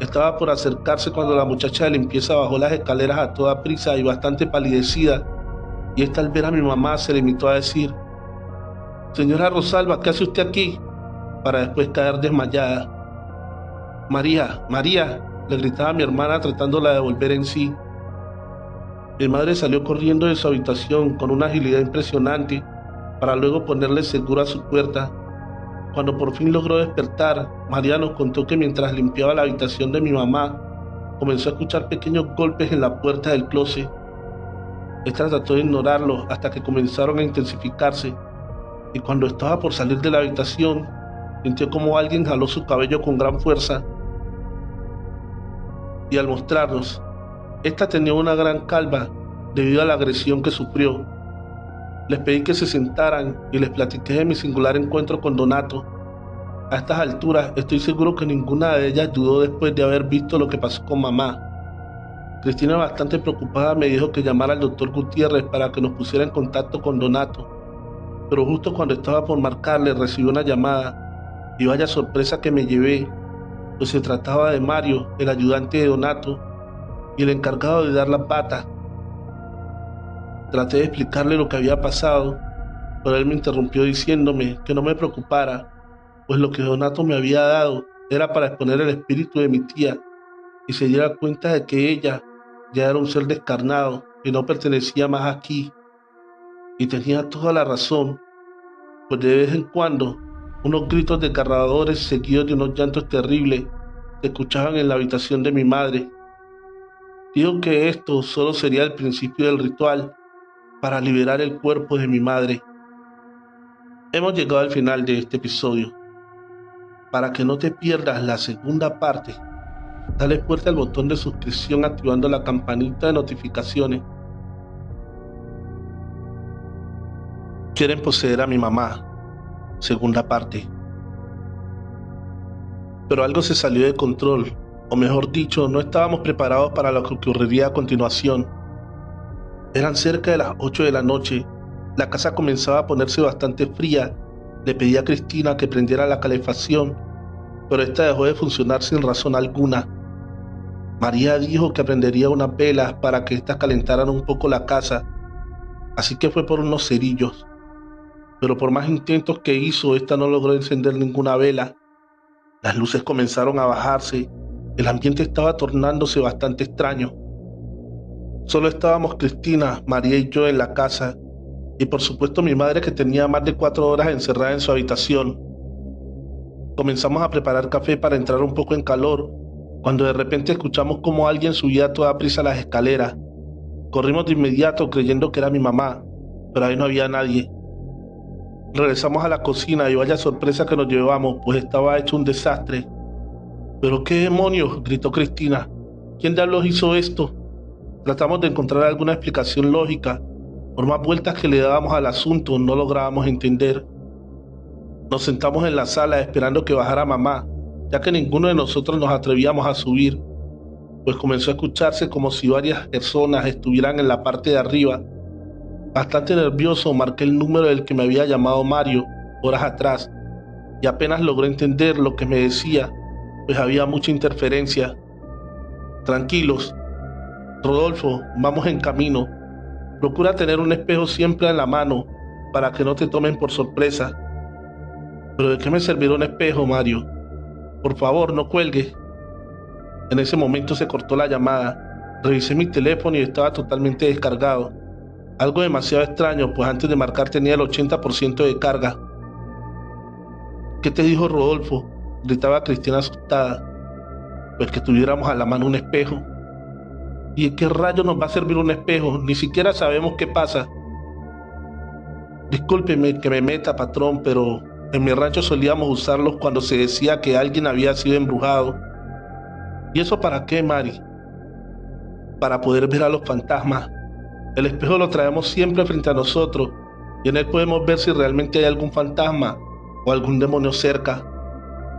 Estaba por acercarse cuando la muchacha de limpieza bajó las escaleras a toda prisa y bastante palidecida, y esta, al ver a mi mamá, se limitó a decir: «Señora Rosalba, ¿qué hace usted aquí?», para después caer desmayada. «María, María», le gritaba a mi hermana tratándola de volver en sí. Mi madre salió corriendo de su habitación con una agilidad impresionante para luego ponerle seguro a su puerta. Cuando por fin logró despertar, María nos contó que mientras limpiaba la habitación de mi mamá, comenzó a escuchar pequeños golpes en la puerta del closet. Esta trató de ignorarlos hasta que comenzaron a intensificarse, y cuando estaba por salir de la habitación, sintió como alguien jaló su cabello con gran fuerza. Y al mostrarnos, esta tenía una gran calva debido a la agresión que sufrió. Les pedí que se sentaran y les platiqué de mi singular encuentro con Donato. A estas alturas estoy seguro que ninguna de ellas dudó después de haber visto lo que pasó con mamá. Cristina, bastante preocupada, me dijo que llamara al doctor Gutiérrez para que nos pusiera en contacto con Donato, pero justo cuando estaba por marcarle recibí una llamada, y vaya sorpresa que me llevé, pues se trataba de Mario, el ayudante de Donato y el encargado de dar la pata. Traté de explicarle lo que había pasado, pero él me interrumpió diciéndome que no me preocupara, pues lo que Donato me había dado era para exponer el espíritu de mi tía y se diera cuenta de que ella ya era un ser descarnado y no pertenecía más aquí. Y tenía toda la razón, pues de vez en cuando unos gritos desgarradores seguidos de unos llantos terribles se escuchaban en la habitación de mi madre. Dijo que esto solo sería el principio del ritual para liberar el cuerpo de mi madre. Hemos llegado al final de este episodio. Para que no te pierdas la segunda parte, dale fuerte al botón de suscripción activando la campanita de notificaciones. Quieren poseer a mi mamá. Segunda parte. Pero algo se salió de control, o mejor dicho, no estábamos preparados para lo que ocurriría a continuación. Eran cerca de las 8 de la noche, la casa comenzaba a ponerse bastante fría. Le pedí a Cristina que prendiera la calefacción, pero esta dejó de funcionar sin razón alguna. María dijo que prendería unas velas para que éstas calentaran un poco la casa, así que fue por unos cerillos. Pero por más intentos que hizo, esta no logró encender ninguna vela. Las luces comenzaron a bajarse, el ambiente estaba tornándose bastante extraño. Solo estábamos Cristina, María y yo en la casa, y por supuesto mi madre, que tenía más de 4 horas encerrada en su habitación. Comenzamos a preparar café para entrar un poco en calor, cuando de repente escuchamos como alguien subía a toda prisa las escaleras. Corrimos de inmediato creyendo que era mi mamá, pero ahí no había nadie. Regresamos a la cocina y vaya sorpresa que nos llevamos, pues estaba hecho un desastre. ¿Pero qué demonios?, gritó Cristina. ¿Quién diablos hizo esto? Tratamos de encontrar alguna explicación lógica. Por más vueltas que le dábamos al asunto, no lográbamos entender. Nos sentamos en la sala esperando que bajara mamá, ya que ninguno de nosotros nos atrevíamos a subir, pues comenzó a escucharse como si varias personas estuvieran en la parte de arriba. Bastante nervioso, marqué el número del que me había llamado Mario horas atrás, y apenas logré entender lo que me decía, pues había mucha interferencia. Tranquilos, Rodolfo, vamos en camino. Procura tener un espejo siempre en la mano para que no te tomen por sorpresa. ¿Pero de qué me servirá un espejo, Mario? Por favor, no cuelgue. En ese momento se cortó la llamada. Revisé mi teléfono y estaba totalmente descargado. Algo demasiado extraño, pues antes de marcar tenía el 80% de carga. ¿Qué te dijo Rodolfo?, gritaba Cristina asustada. Pues que tuviéramos a la mano un espejo. ¿Y en qué rayo nos va a servir un espejo? Ni siquiera sabemos qué pasa. Discúlpeme que me meta, patrón, pero en mi rancho solíamos usarlos cuando se decía que alguien había sido embrujado. ¿Y eso para qué, Mari? Para poder ver a los fantasmas. El espejo lo traemos siempre frente a nosotros y en él podemos ver si realmente hay algún fantasma o algún demonio cerca,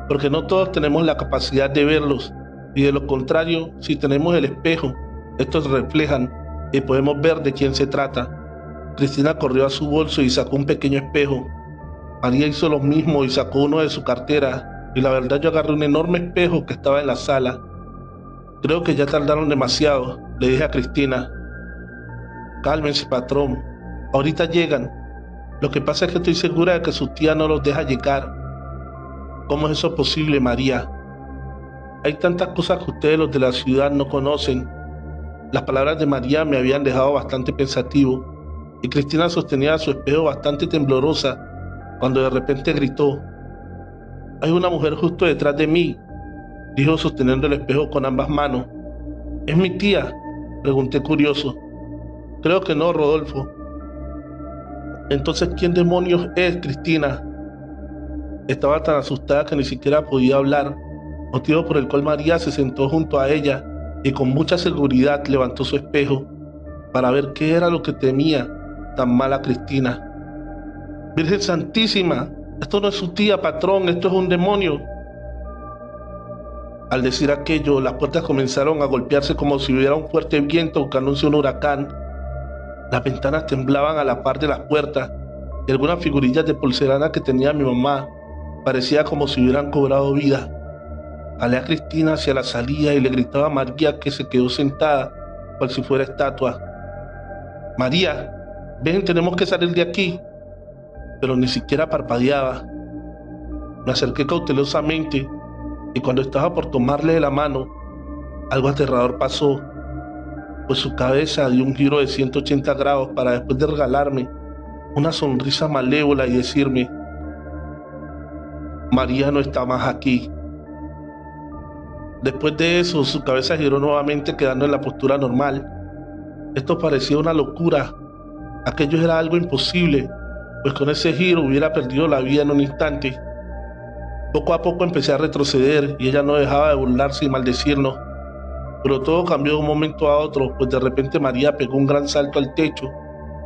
porque no todos tenemos la capacidad de verlos, y de lo contrario, si tenemos el espejo, estos reflejan y podemos ver de quién se trata. Cristina corrió a su bolso y sacó un pequeño espejo. María hizo lo mismo y sacó uno de su cartera, y la verdad yo agarré un enorme espejo que estaba en la sala. Creo que ya tardaron demasiado, le dije a Cristina. Cálmense, patrón, ahorita llegan. Lo que pasa es que estoy segura de que su tía no los deja llegar. ¿Cómo es eso posible, María? Hay tantas cosas que ustedes, los de la ciudad, no conocen. Las palabras de María me habían dejado bastante pensativo, y Cristina sostenía su espejo bastante temblorosa, cuando de repente gritó: «Hay una mujer justo detrás de mí», dijo sosteniendo el espejo con ambas manos. «¿Es mi tía?», pregunté curioso. «Creo que no, Rodolfo». «Entonces, ¿quién demonios es, Cristina?». Estaba tan asustada que ni siquiera podía hablar, motivo por el cual María se sentó junto a ella y con mucha seguridad levantó su espejo para ver qué era lo que temía tan mal a Cristina. «Virgen Santísima, esto no es su tía, patrón, esto es un demonio». Al decir aquello, las puertas comenzaron a golpearse como si hubiera un fuerte viento que anuncia un huracán. Las ventanas temblaban a la par de las puertas, y algunas figurillas de porcelana que tenía mi mamá parecía como si hubieran cobrado vida. Jalé a Cristina hacia la salida y le gritaba a María, que se quedó sentada, cual si fuera estatua. «María, ven, tenemos que salir de aquí». Pero ni siquiera parpadeaba. Me acerqué cautelosamente, y cuando estaba por tomarle de la mano, algo aterrador pasó, pues su cabeza dio un giro de 180 grados para después de regalarme una sonrisa malévola y decirme: «María no está más aquí». Después de eso, su cabeza giró nuevamente quedando en la postura normal. Esto parecía una locura. Aquello era algo imposible, pues con ese giro hubiera perdido la vida en un instante. Poco a poco empecé a retroceder y ella no dejaba de burlarse y maldecirnos. Pero todo cambió de un momento a otro, pues de repente María pegó un gran salto al techo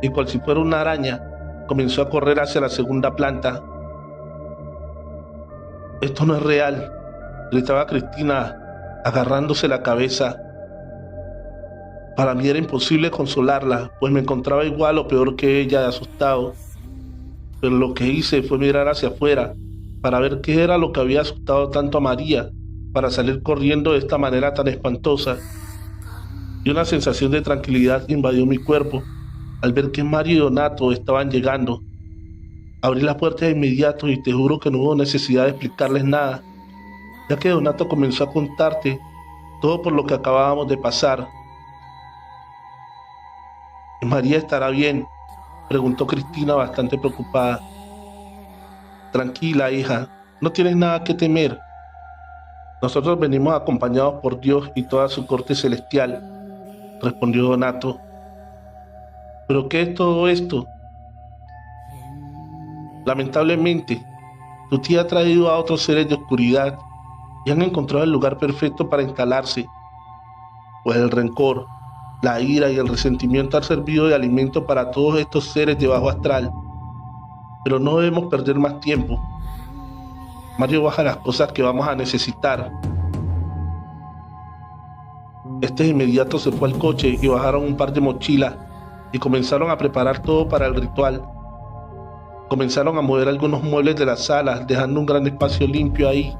y, cual si fuera una araña, comenzó a correr hacia la segunda planta. «Esto no es real», gritaba Cristina, agarrándose la cabeza. Para mí era imposible consolarla, pues me encontraba igual o peor que ella, de asustado. Pero lo que hice fue mirar hacia afuera para ver qué era lo que había asustado tanto a María para salir corriendo de esta manera tan espantosa. Y una sensación de tranquilidad invadió mi cuerpo al ver que Mario y Donato estaban llegando. Abrí la puerta de inmediato y te juro que no hubo necesidad de explicarles nada, ya que Donato comenzó a contarte todo por lo que acabábamos de pasar. «¿María estará bien?», preguntó Cristina bastante preocupada. «Tranquila, hija, no tienes nada que temer. Nosotros venimos acompañados por Dios y toda su corte celestial», respondió Donato. «¿Pero qué es todo esto?». «Lamentablemente, tu tía ha traído a otros seres de oscuridad y han encontrado el lugar perfecto para instalarse, pues el rencor, la ira y el resentimiento han servido de alimento para todos estos seres de bajo astral. Pero no debemos perder más tiempo. Mario, baja las cosas que vamos a necesitar». Este de inmediato se fue al coche y bajaron un par de mochilas y comenzaron a preparar todo para el ritual. Comenzaron a mover algunos muebles de la sala, dejando un gran espacio limpio ahí.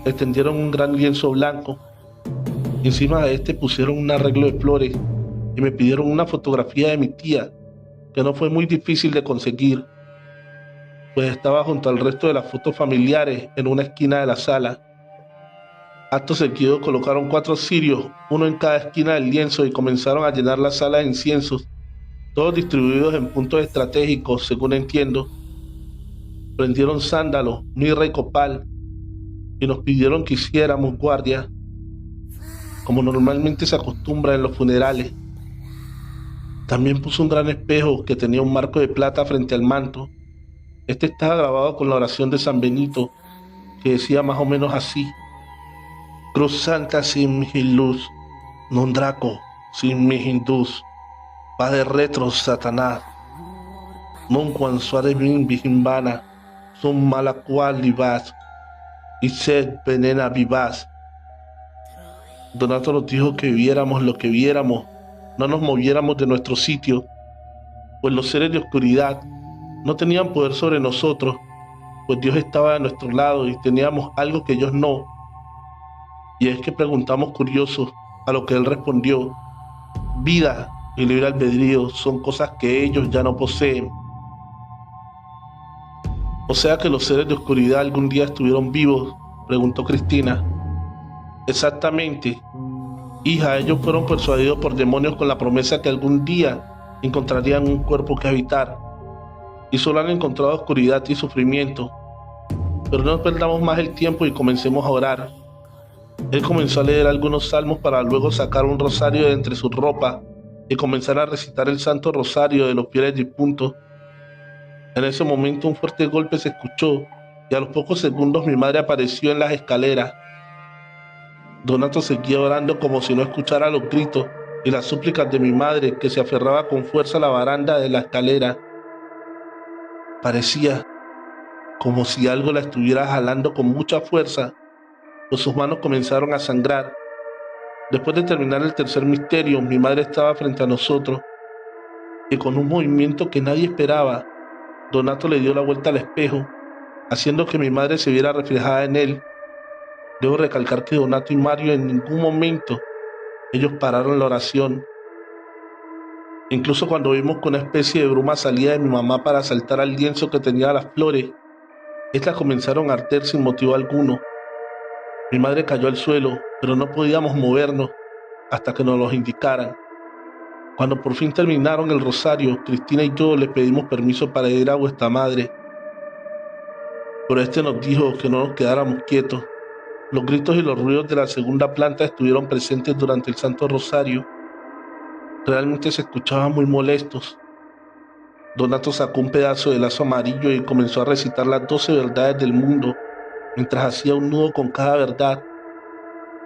Extendieron un gran lienzo blanco. Encima de este pusieron un arreglo de flores y me pidieron una fotografía de mi tía, que no fue muy difícil de conseguir, pues estaba junto al resto de las fotos familiares en una esquina de la sala. Acto seguido colocaron 4 cirios, uno en cada esquina del lienzo, y comenzaron a llenar la sala de inciensos, todos distribuidos en puntos estratégicos, según entiendo. Prendieron sándalo, mirra y copal, y nos pidieron que hiciéramos guardia, como normalmente se acostumbra en los funerales. También puso un gran espejo que tenía un marco de plata frente al manto. Este estaba grabado con la oración de San Benito, que decía más o menos así: «Cruz Santa sin mihi luz, non Draco sin mihi indus, Padre retro Satanás, non quan suare min vigimbana, son mala cual libas, y sed venena vivaz». Donato nos dijo que viéramos lo que viéramos, no nos moviéramos de nuestro sitio, pues los seres de oscuridad no tenían poder sobre nosotros, pues Dios estaba a nuestro lado y teníamos algo que ellos no. Y es que preguntamos curiosos, a lo que él respondió: «Vida y libre albedrío son cosas que ellos ya no poseen». «¿O sea que los seres de oscuridad algún día estuvieron vivos?», preguntó Cristina. «Exactamente. Hija, ellos fueron persuadidos por demonios con la promesa que algún día encontrarían un cuerpo que habitar, y solo han encontrado oscuridad y sufrimiento. Pero no perdamos más el tiempo y comencemos a orar». Él comenzó a leer algunos salmos para luego sacar un rosario de entre sus ropas y comenzar a recitar el Santo Rosario de los fieles difuntos. En ese momento un fuerte golpe se escuchó y a los pocos segundos mi madre apareció en las escaleras. Donato seguía orando como si no escuchara los gritos y las súplicas de mi madre, que se aferraba con fuerza a la baranda de la escalera. Parecía como si algo la estuviera jalando con mucha fuerza, pues sus manos comenzaron a sangrar. Después de terminar el tercer misterio, mi madre estaba frente a nosotros y con un movimiento que nadie esperaba, Donato le dio la vuelta al espejo, haciendo que mi madre se viera reflejada en él. Debo recalcar que Donato y Mario en ningún momento ellos pararon la oración. Incluso cuando vimos que una especie de bruma salía de mi mamá para saltar al lienzo que tenía las flores, estas comenzaron a arder sin motivo alguno. Mi madre cayó al suelo, pero no podíamos movernos hasta que nos los indicaran. Cuando por fin terminaron el rosario, Cristina y yo le pedimos permiso para ir a vuestra madre, pero este nos dijo que no nos quedáramos quietos, Los gritos y los ruidos de la segunda planta estuvieron presentes durante el Santo Rosario. Realmente se escuchaban muy molestos. Donato sacó un pedazo de lazo amarillo y comenzó a recitar las 12 verdades del mundo, mientras hacía un nudo con cada verdad,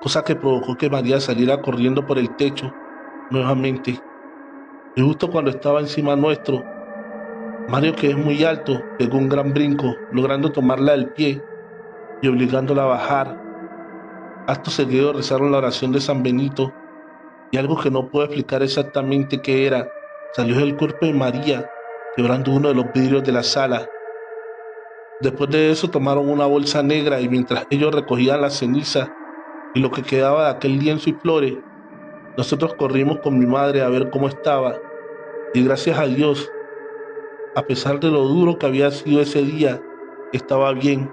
cosa que provocó que María saliera corriendo por el techo nuevamente. Y justo cuando estaba encima nuestro, Mario, que es muy alto, pegó un gran brinco, logrando tomarla del pie y obligándola a bajar. Acto seguido rezaron la oración de San Benito, y algo que no puedo explicar exactamente qué era, salió del cuerpo de María, quebrando uno de los vidrios de la sala. Después de eso tomaron una bolsa negra y mientras ellos recogían la ceniza y lo que quedaba de aquel lienzo y flores, nosotros corrimos con mi madre a ver cómo estaba, y gracias a Dios, a pesar de lo duro que había sido ese día, estaba bien.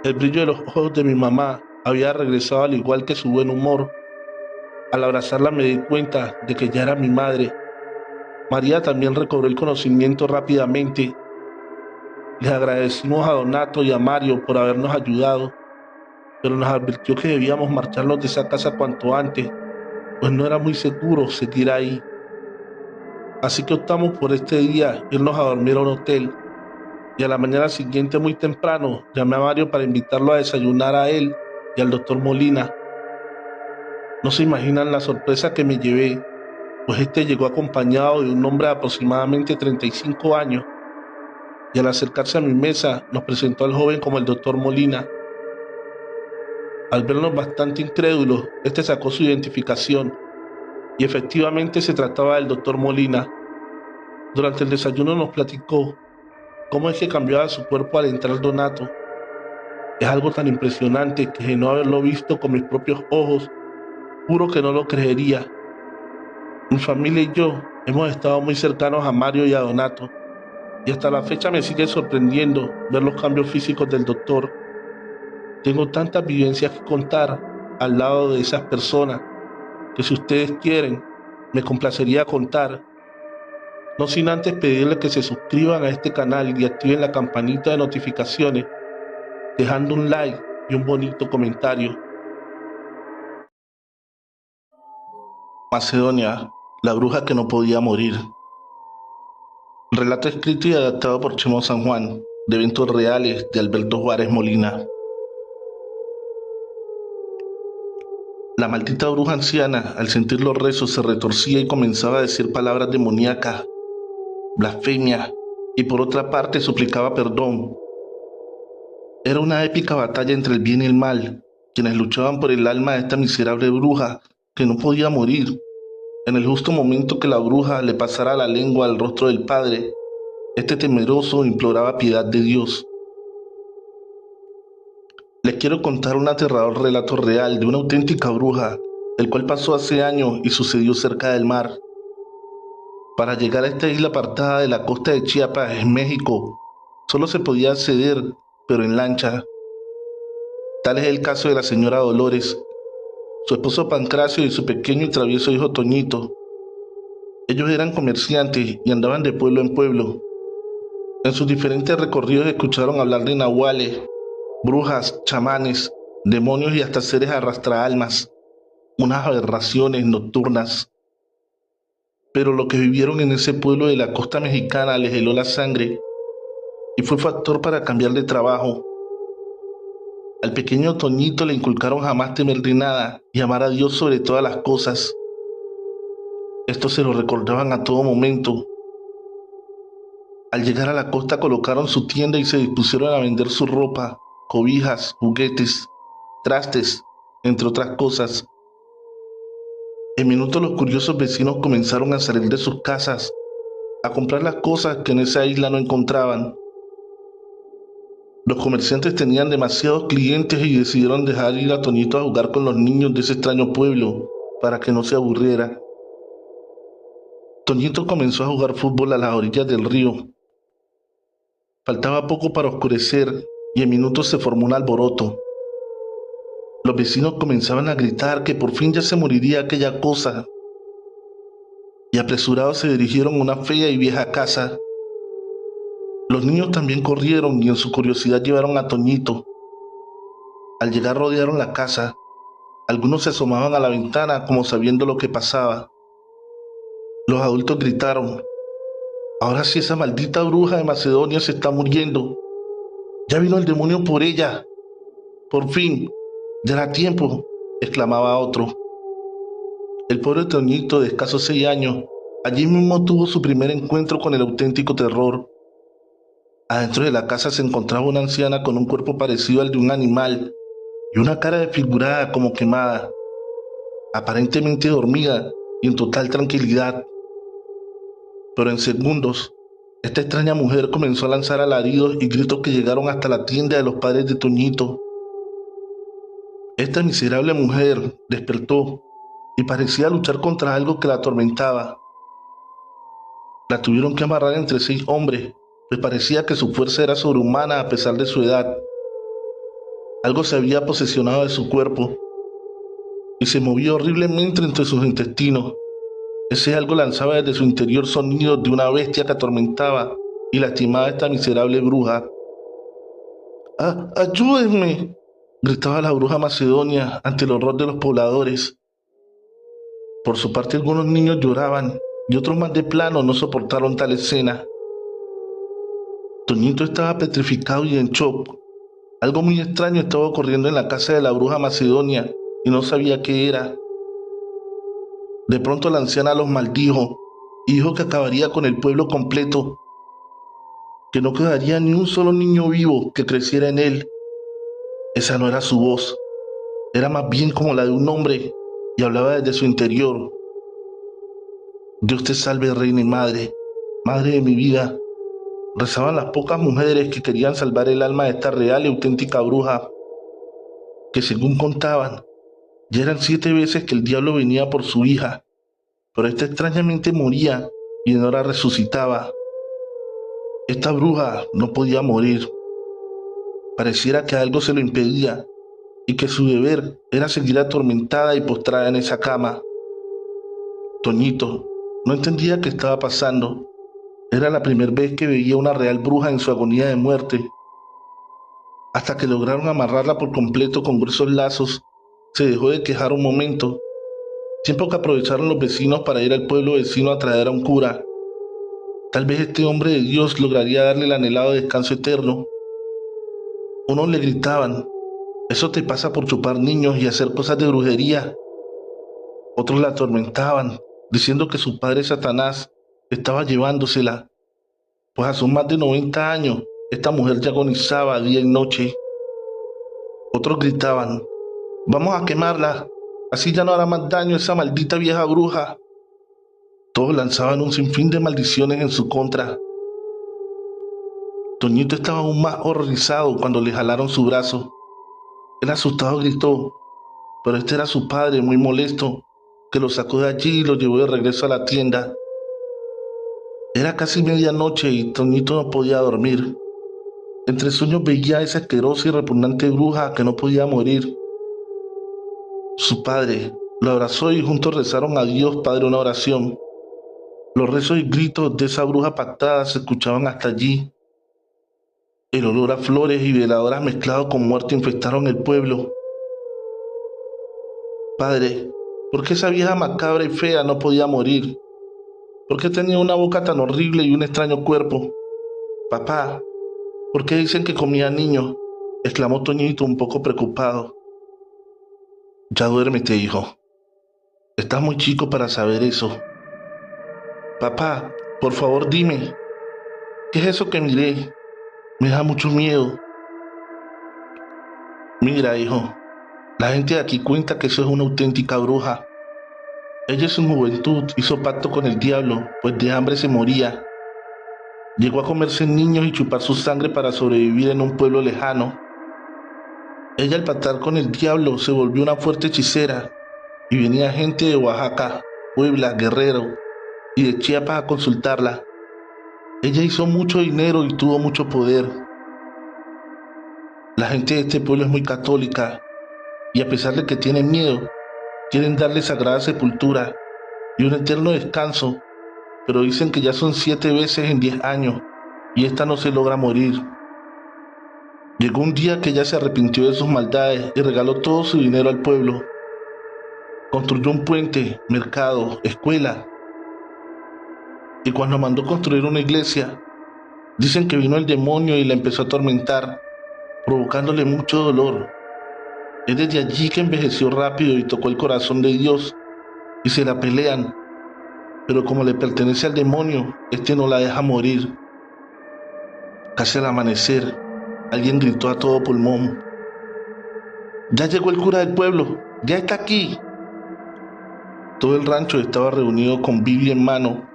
El brillo de los ojos de mi mamá había regresado al igual que su buen humor. Al abrazarla me di cuenta de que ya era mi madre. María también recobró el conocimiento rápidamente. Les agradecimos a Donato y a Mario por habernos ayudado, pero nos advirtió que debíamos marcharnos de esa casa cuanto antes, pues no era muy seguro seguir ahí. Así que optamos por este día irnos a dormir a un hotel, y a la mañana siguiente muy temprano llamé a Mario para invitarlo a desayunar a él y al doctor Molina. No se imaginan la sorpresa que me llevé, pues este llegó acompañado de un hombre de aproximadamente 35 años, y al acercarse a mi mesa nos presentó al joven como el doctor Molina. Al vernos bastante incrédulos, este sacó su identificación, y efectivamente se trataba del doctor Molina. Durante el desayuno nos platicó cómo es que cambiaba su cuerpo al entrar Donato. Es algo tan impresionante que de no haberlo visto con mis propios ojos, juro que no lo creería. Mi familia y yo hemos estado muy cercanos a Mario y a Donato, y hasta la fecha me sigue sorprendiendo ver los cambios físicos del doctor. Tengo tantas vivencias que contar al lado de esas personas que si ustedes quieren, me complacería contar. No sin antes pedirles que se suscriban a este canal y activen la campanita de notificaciones, dejando un like y un bonito comentario. Macedonia, la bruja que no podía morir. Relato escrito y adaptado por Chemo San Juan, de eventos reales de Alberto Juárez Molina. La maldita bruja anciana, al sentir los rezos, se retorcía y comenzaba a decir palabras demoníacas, blasfemia, y por otra parte suplicaba perdón. Era una épica batalla entre el bien y el mal, quienes luchaban por el alma de esta miserable bruja que no podía morir. En el justo momento que la bruja le pasara la lengua al rostro del padre, este temeroso imploraba piedad de Dios. Les quiero contar un aterrador relato real de una auténtica bruja, el cual pasó hace años y sucedió cerca del mar. Para llegar a esta isla apartada de la costa de Chiapas, en México, solo se podía acceder, pero en lancha. Tal es el caso de la señora Dolores, su esposo Pancracio y su pequeño y travieso hijo Toñito. Ellos eran comerciantes y andaban de pueblo en pueblo. En sus diferentes recorridos escucharon hablar de nahuales, brujas, chamanes, demonios y hasta seres arrastraalmas, unas aberraciones nocturnas. Pero lo que vivieron en ese pueblo de la costa mexicana les heló la sangre y fue factor para cambiar de trabajo. Al pequeño Toñito le inculcaron jamás temer de nada y amar a Dios sobre todas las cosas. Esto se lo recordaban a todo momento. Al llegar a la costa colocaron su tienda y se dispusieron a vender su ropa, cobijas, juguetes, trastes, entre otras cosas. En minutos los curiosos vecinos comenzaron a salir de sus casas, a comprar las cosas que en esa isla no encontraban. Los comerciantes tenían demasiados clientes y decidieron dejar ir a Toñito a jugar con los niños de ese extraño pueblo, para que no se aburriera. Toñito comenzó a jugar fútbol a las orillas del río. Faltaba poco para oscurecer y en minutos se formó un alboroto. Los vecinos comenzaban a gritar que por fin ya se moriría aquella cosa, y apresurados se dirigieron a una fea y vieja casa. Los niños también corrieron y en su curiosidad llevaron a Toñito. Al llegar rodearon la casa. Algunos se asomaban a la ventana como sabiendo lo que pasaba. Los adultos gritaron: ahora sí esa maldita bruja de Macedonia se está muriendo. Ya vino el demonio por ella. Por fin, ya era tiempo, exclamaba otro. El pobre Toñito, de escasos 6 años, allí mismo tuvo su primer encuentro con el auténtico terror. Adentro de la casa se encontraba una anciana con un cuerpo parecido al de un animal y una cara desfigurada como quemada, aparentemente dormida y en total tranquilidad. Pero en segundos, esta extraña mujer comenzó a lanzar alaridos y gritos que llegaron hasta la tienda de los padres de Toñito. Esta miserable mujer despertó y parecía luchar contra algo que la atormentaba. La tuvieron que amarrar entre 6 hombres, pues parecía que su fuerza era sobrehumana a pesar de su edad. Algo se había posesionado de su cuerpo y se movía horriblemente entre sus intestinos. Ese algo lanzaba desde su interior sonidos de una bestia que atormentaba y lastimaba a esta miserable bruja. ¡Ayúdenme!, gritaba la bruja macedonia ante el horror de los pobladores. Por su parte, algunos niños lloraban y otros más de plano no soportaron tal escena. Toñito estaba petrificado y en shock. Algo muy extraño estaba ocurriendo en la casa de la bruja macedonia y no sabía qué era. De pronto la anciana los maldijo y dijo que acabaría con el pueblo completo, que no quedaría ni un solo niño vivo que creciera en él. Esa no era su voz, era más bien como la de un hombre y hablaba desde su interior. Dios te salve, reina y madre, madre de mi vida, rezaban las pocas mujeres que querían salvar el alma de esta real y auténtica bruja, que según contaban, ya eran 7 veces que el diablo venía por su hija, pero esta extrañamente moría y en hora resucitaba. Esta bruja no podía morir. Pareciera que algo se lo impedía y que su deber era seguir atormentada y postrada en esa cama. Toñito no entendía qué estaba pasando. Era la primera vez que veía una real bruja en su agonía de muerte. Hasta que lograron amarrarla por completo con gruesos lazos, se dejó de quejar un momento, tiempo que aprovecharon los vecinos para ir al pueblo vecino a traer a un cura. Tal vez este hombre de Dios lograría darle el anhelado descanso eterno. Unos le gritaban: eso te pasa por chupar niños y hacer cosas de brujería. Otros la atormentaban, diciendo que su padre Satanás estaba llevándosela, pues a sus más de 90 años esta mujer ya agonizaba día y noche. Otros gritaban: vamos a quemarla, así ya no hará más daño esa maldita vieja bruja. Todos lanzaban un sinfín de maldiciones en su contra. Toñito estaba aún más horrorizado cuando le jalaron su brazo. El asustado gritó, pero este era su padre, muy molesto, que lo sacó de allí y lo llevó de regreso a la tienda. Era casi medianoche y Toñito no podía dormir. Entre sueños veía a esa asquerosa y repugnante bruja que no podía morir. Su padre lo abrazó y juntos rezaron a Dios Padre una oración. Los rezos y gritos de esa bruja pactada se escuchaban hasta allí. El olor a flores y veladoras mezclado con muerte infestaron el pueblo. Padre, ¿por qué esa vieja macabra y fea no podía morir? ¿Por qué tenía una boca tan horrible y un extraño cuerpo? Papá, ¿por qué dicen que comía niños?, exclamó Toñito un poco preocupado. Ya duérmete, hijo. Estás muy chico para saber eso. Papá, por favor dime, ¿qué es eso que miré? Me da mucho miedo. Mira, hijo, la gente de aquí cuenta que eso es una auténtica bruja. Ella en su juventud hizo pacto con el diablo, pues de hambre se moría. Llegó a comerse niños y chupar su sangre para sobrevivir en un pueblo lejano. Ella, al pactar con el diablo, se volvió una fuerte hechicera y venía gente de Oaxaca, Puebla, Guerrero y de Chiapas a consultarla. Ella hizo mucho dinero y tuvo mucho poder. La gente de este pueblo es muy católica y a pesar de que tienen miedo, quieren darle sagrada sepultura y un eterno descanso, pero dicen que ya son 7 veces en 10 años y esta no se logra morir. Llegó un día que ella se arrepintió de sus maldades y regaló todo su dinero al pueblo. Construyó un puente, mercado, escuela. Y cuando mandó construir una iglesia, dicen que vino el demonio y la empezó a atormentar, provocándole mucho dolor. Es desde allí que envejeció rápido y tocó el corazón de Dios y se la pelean. Pero como le pertenece al demonio, este no la deja morir. Casi al amanecer, alguien gritó a todo pulmón: «Ya llegó el cura del pueblo, ya está aquí». Todo el rancho estaba reunido con Biblia en mano,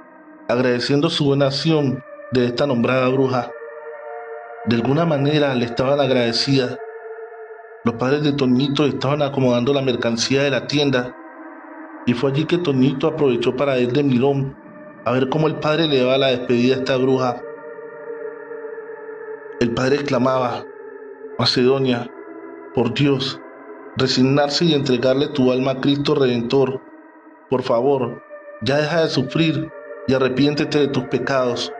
agradeciendo su buena acción de esta nombrada bruja. De alguna manera le estaban agradecidas. Los padres de Toñito estaban acomodando la mercancía de la tienda y fue allí que Toñito aprovechó para ir de mirón a ver cómo el padre le daba la despedida a esta bruja. El padre exclamaba: «Macedonia, por Dios, resignarse y entregarle tu alma a Cristo Redentor. Por favor, ya deja de sufrir y arrepiéntete de tus pecados».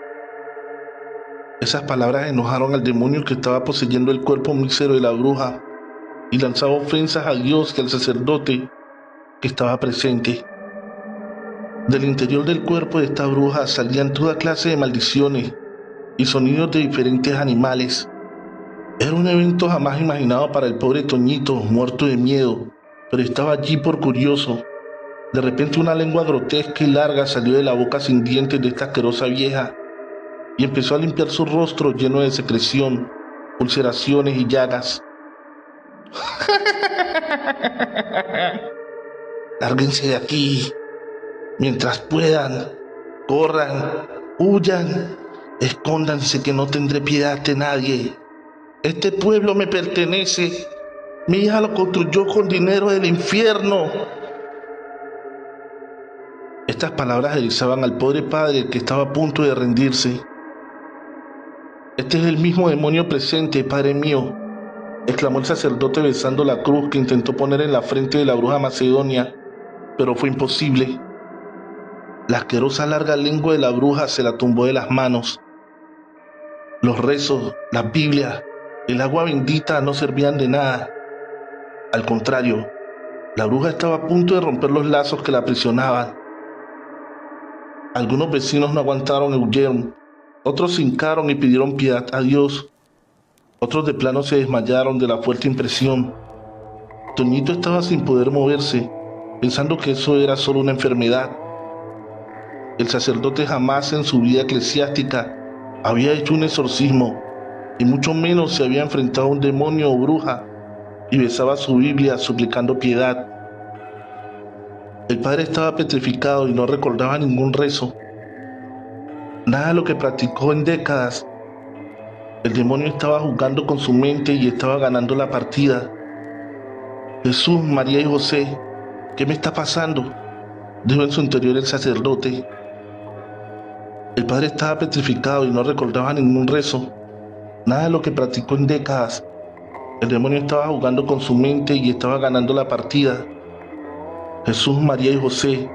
Esas palabras enojaron al demonio que estaba poseyendo el cuerpo mísero de la bruja y lanzaba ofensas a Dios y al sacerdote que estaba presente. Del interior del cuerpo de esta bruja salían toda clase de maldiciones y sonidos de diferentes animales. Era un evento jamás imaginado para el pobre Toñito, muerto de miedo, pero estaba allí por curioso. De repente una lengua grotesca y larga salió de la boca sin dientes de esta asquerosa vieja y empezó a limpiar su rostro lleno de secreción, ulceraciones y llagas. «Lárguense de aquí, mientras puedan, corran, huyan, escóndanse que no tendré piedad de nadie. Este pueblo me pertenece, mi hija lo construyó con dinero del infierno». Estas palabras erizaban al pobre padre que estaba a punto de rendirse. «Este es el mismo demonio presente, padre mío», exclamó el sacerdote besando la cruz que intentó poner en la frente de la bruja Macedonia, pero fue imposible. La asquerosa larga lengua de la bruja se la tumbó de las manos. Los rezos, las Biblias, el agua bendita no servían de nada. Al contrario, la bruja estaba a punto de romper los lazos que la aprisionaban. Algunos vecinos no aguantaron y huyeron, otros se hincaron y pidieron piedad a Dios. Otros de plano se desmayaron de la fuerte impresión. Toñito estaba sin poder moverse, pensando que eso era solo una enfermedad. El sacerdote jamás en su vida eclesiástica había hecho un exorcismo, y mucho menos se había enfrentado a un demonio o bruja, y besaba su Biblia suplicando piedad. El padre estaba petrificado y no recordaba ningún rezo, nada de lo que practicó en décadas. El demonio estaba jugando con su mente y estaba ganando la partida. «Jesús, María y José, ¿qué me está pasando?», dijo en su interior el sacerdote. El padre estaba petrificado y no recordaba ningún rezo, nada de lo que practicó en décadas. El demonio estaba jugando con su mente y estaba ganando la partida. «Jesús, María y José,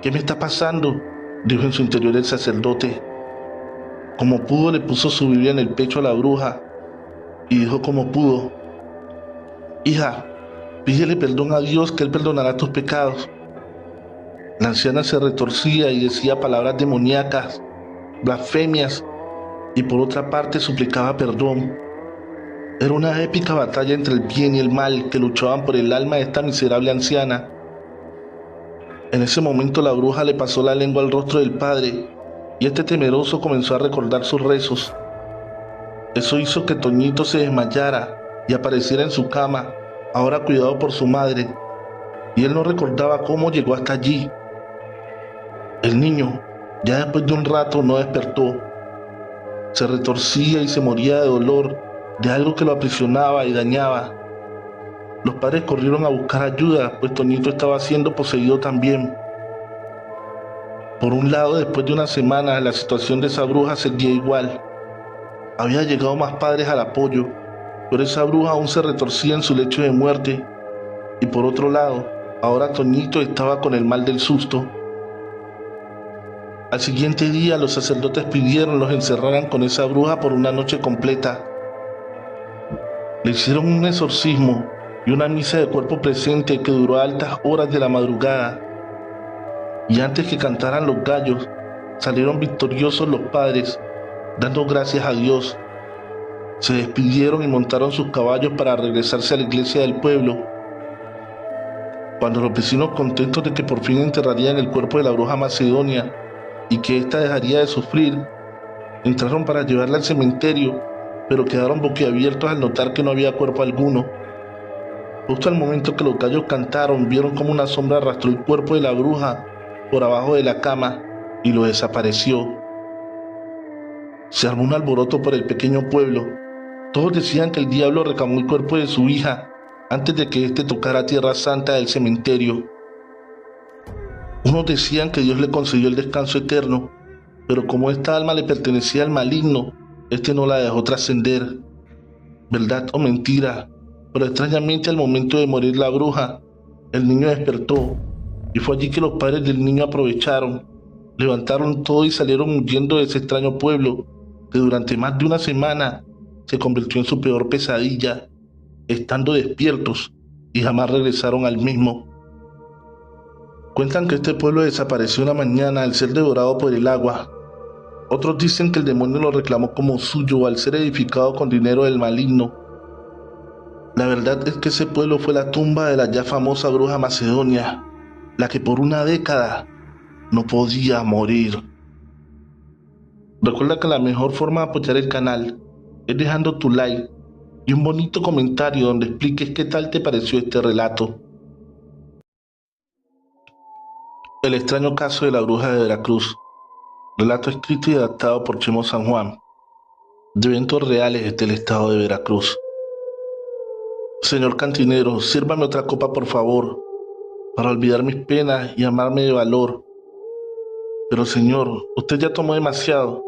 ¿qué me está pasando?», dijo en su interior el sacerdote. Como pudo le puso su Biblia en el pecho a la bruja y dijo como pudo: «Hija, pídele perdón a Dios que Él perdonará tus pecados». La anciana se retorcía y decía palabras demoníacas, blasfemias, y por otra parte suplicaba perdón. Era una épica batalla entre el bien y el mal que luchaban por el alma de esta miserable anciana. En ese momento la bruja le pasó la lengua al rostro del padre y este temeroso comenzó a recordar sus rezos. Eso hizo que Toñito se desmayara y apareciera en su cama, ahora cuidado por su madre, y él no recordaba cómo llegó hasta allí. El niño, ya después de un rato, no despertó. Se retorcía y se moría de dolor de algo que lo aprisionaba y dañaba. Los padres corrieron a buscar ayuda, pues Toñito estaba siendo poseído también. Por un lado, después de una semana, la situación de esa bruja seguía igual. Había llegado más padres al apoyo, pero esa bruja aún se retorcía en su lecho de muerte. Y por otro lado, ahora Toñito estaba con el mal del susto. Al siguiente día, los sacerdotes pidieron los encerraran con esa bruja por una noche completa. Le hicieron un exorcismo y una misa de cuerpo presente que duró a altas horas de la madrugada. Y antes que cantaran los gallos, salieron victoriosos los padres, dando gracias a Dios. Se despidieron y montaron sus caballos para regresarse a la iglesia del pueblo. Cuando los vecinos, contentos de que por fin enterrarían el cuerpo de la bruja Macedonia y que ésta dejaría de sufrir, entraron para llevarla al cementerio, pero quedaron boquiabiertos al notar que no había cuerpo alguno. Justo al momento que los gallos cantaron, vieron como una sombra arrastró el cuerpo de la bruja por abajo de la cama y lo desapareció. Se armó un alboroto por el pequeño pueblo. Todos decían que el diablo reclamó el cuerpo de su hija antes de que éste tocara tierra santa del cementerio. Unos decían que Dios le concedió el descanso eterno, pero como esta alma le pertenecía al maligno, este no la dejó trascender. ¿Verdad o mentira? Pero extrañamente al momento de morir la bruja, el niño despertó, y fue allí que los padres del niño aprovecharon, levantaron todo y salieron huyendo de ese extraño pueblo que durante más de una semana se convirtió en su peor pesadilla, estando despiertos y jamás regresaron al mismo. Cuentan que este pueblo desapareció una mañana al ser devorado por el agua. Otros dicen que el demonio lo reclamó como suyo al ser edificado con dinero del maligno. La verdad es que ese pueblo fue la tumba de la ya famosa bruja Macedonia, la que por una década no podía morir. Recuerda que la mejor forma de apoyar el canal es dejando tu like y un bonito comentario donde expliques qué tal te pareció este relato. El extraño caso de la bruja de Veracruz. Relato escrito y adaptado por Chemo San Juan, de eventos reales del estado de Veracruz. Señor cantinero, sírvame otra copa por favor, para olvidar mis penas y amarme de valor. Pero señor, usted ya tomó demasiado.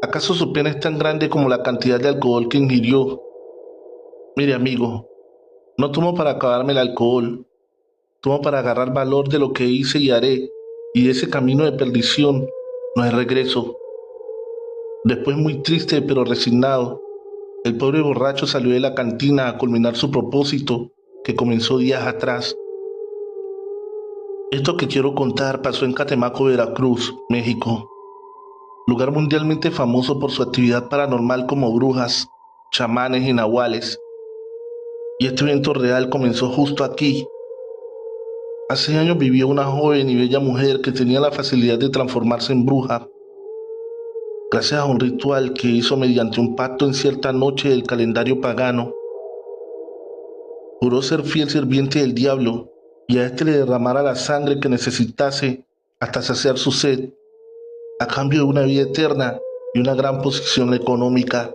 ¿Acaso su pena es tan grande como la cantidad de alcohol que ingirió? Mire amigo, no tomo para acabarme el alcohol, tomo para agarrar valor de lo que hice y haré, y de ese camino de perdición no hay regreso. Después, muy triste pero resignado, el pobre borracho salió de la cantina a culminar su propósito que comenzó días atrás. Esto que quiero contar pasó en Catemaco, Veracruz, México, lugar mundialmente famoso por su actividad paranormal como brujas, chamanes y nahuales. Y este evento real comenzó justo aquí. Hace años vivió una joven y bella mujer que tenía la facilidad de transformarse en bruja, gracias a un ritual que hizo mediante un pacto en cierta noche del calendario pagano. Juró ser fiel sirviente del diablo y a este le derramara la sangre que necesitase hasta saciar su sed, a cambio de una vida eterna y una gran posición económica.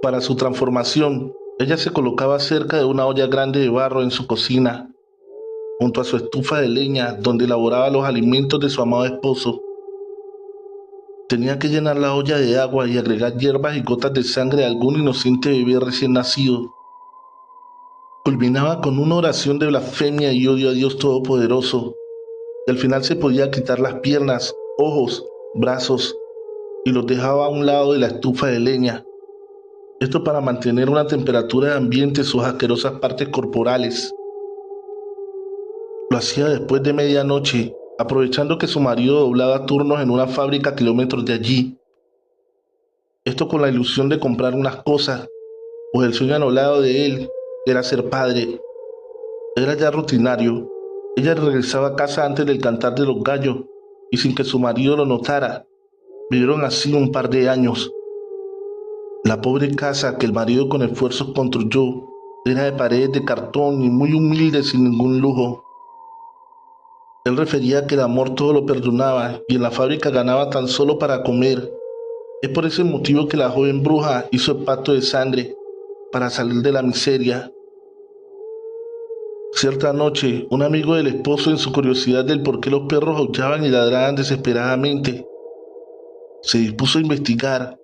Para su transformación, ella se colocaba cerca de una olla grande de barro en su cocina, junto a su estufa de leña donde elaboraba los alimentos de su amado esposo. Tenía que llenar la olla de agua y agregar hierbas y gotas de sangre de algún inocente bebé recién nacido. Culminaba con una oración de blasfemia y odio a Dios Todopoderoso, y al final se podía quitar las piernas, ojos, brazos, y los dejaba a un lado de la estufa de leña. Esto para mantener una temperatura de ambiente en sus asquerosas partes corporales. Lo hacía después de medianoche, aprovechando que su marido doblaba turnos en una fábrica a kilómetros de allí. Esto con la ilusión de comprar unas cosas, pues el sueño anhelado de él era ser padre. Era ya rutinario. Ella regresaba a casa antes del cantar de los gallos y sin que su marido lo notara. Vivieron así un par de años. La pobre casa que el marido con esfuerzo construyó era de paredes de cartón y muy humilde, sin ningún lujo. Él refería que el amor todo lo perdonaba y en la fábrica ganaba tan solo para comer. Es por ese motivo que la joven bruja hizo el pacto de sangre para salir de la miseria. Cierta noche, un amigo del esposo, en su curiosidad del por qué los perros aullaban y ladraban desesperadamente, se dispuso a investigar,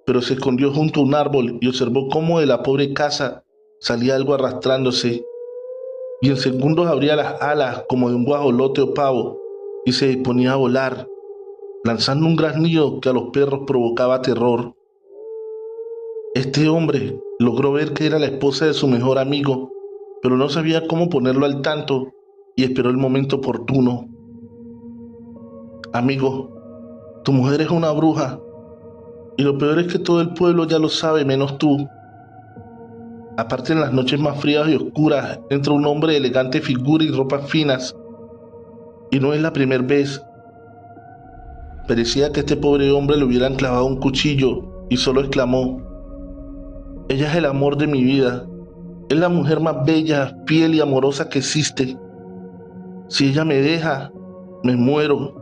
pero se escondió junto a un árbol y observó cómo de la pobre casa salía algo arrastrándose, y en segundos abría las alas como de un guajolote o pavo y se disponía a volar, lanzando un graznido que a los perros provocaba terror. Este hombre Logró ver que era la esposa de su mejor amigo, pero no sabía cómo ponerlo al tanto y esperó el momento oportuno. Amigo, tu mujer es una bruja y lo peor es que todo el pueblo ya lo sabe menos tú. Aparte, en las noches más frías y oscuras entra un hombre de elegante figura y ropas finas, y no es la primera vez. Parecía que a este pobre hombre le hubieran clavado un cuchillo y solo exclamó: ella es el amor de mi vida, es la mujer más bella, fiel y amorosa que existe. Si ella me deja, me muero.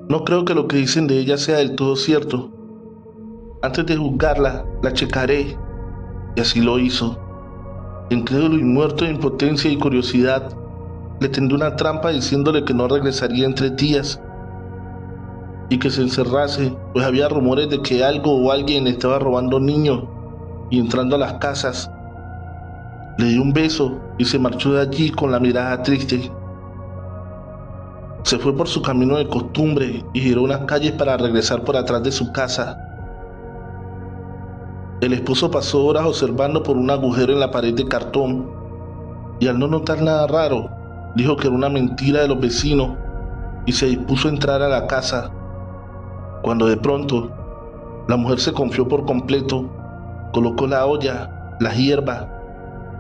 No creo que lo que dicen de ella sea del todo cierto. Antes de juzgarla, la checaré. Y así lo hizo. Incrédulo y muerto de impotencia y curiosidad, le tendió una trampa diciéndole que no regresaría en 3 días y que se encerrase, pues había rumores de que algo o alguien estaba robando niños y entrando a las casas. Le dio un beso y se marchó de allí con la mirada triste. Se fue por su camino de costumbre y giró unas calles para regresar por atrás de su casa. El esposo pasó horas observando por un agujero en la pared de cartón y al no notar nada raro, dijo que era una mentira de los vecinos y se dispuso a entrar a la casa, cuando de pronto la mujer se confió por completo, colocó la olla, la hierba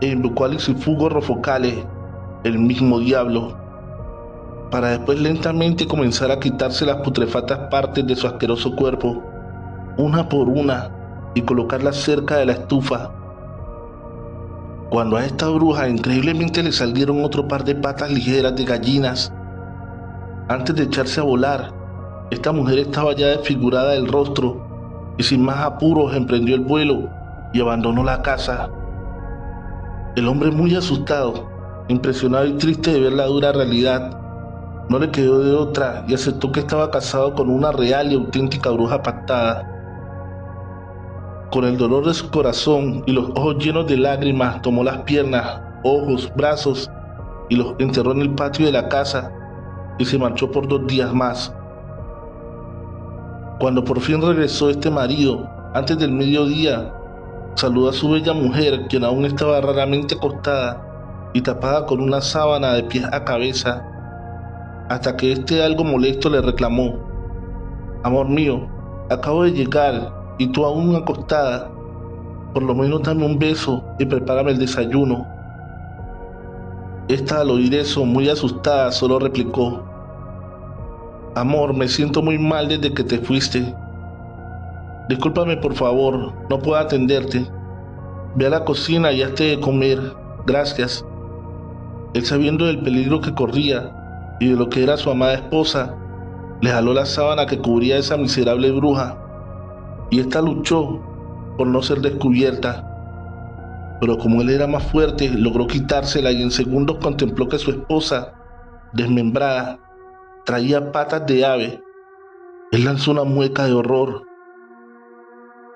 e invocó al Icifugo Rofocale, el mismo diablo, para después lentamente comenzar a quitarse las putrefactas partes de su asqueroso cuerpo, una por una, y colocarlas cerca de la estufa. Cuando a esta bruja increíblemente le salieron otro par de patas ligeras de gallinas, antes de echarse a volar, esta mujer estaba ya desfigurada del rostro y sin más apuros emprendió el vuelo y abandonó la casa. El hombre, muy asustado, impresionado y triste de ver la dura realidad, no le quedó de otra y aceptó que estaba casado con una real y auténtica bruja pactada. Con el dolor de su corazón y los ojos llenos de lágrimas, tomó las piernas, ojos, brazos y los enterró en el patio de la casa y se marchó por 2 días más. Cuando por fin regresó este marido, antes del mediodía, saludó a su bella mujer, quien aún estaba raramente acostada y tapada con una sábana de pies a cabeza, hasta que algo molesto le reclamó: amor mío, acabo de llegar y tú aún acostada, por lo menos dame un beso y prepárame el desayuno. Esta, al oír eso, muy asustada, solo replicó: amor, me siento muy mal desde que te fuiste. Discúlpame por favor, no puedo atenderte. Ve a la cocina y hazte de comer, gracias. Él, sabiendo del peligro que corría y de lo que era su amada esposa, le jaló la sábana que cubría a esa miserable bruja, y ésta luchó por no ser descubierta. Pero como él era más fuerte, logró quitársela y en segundos contempló que su esposa, desmembrada, traía patas de ave. Él lanzó una mueca de horror.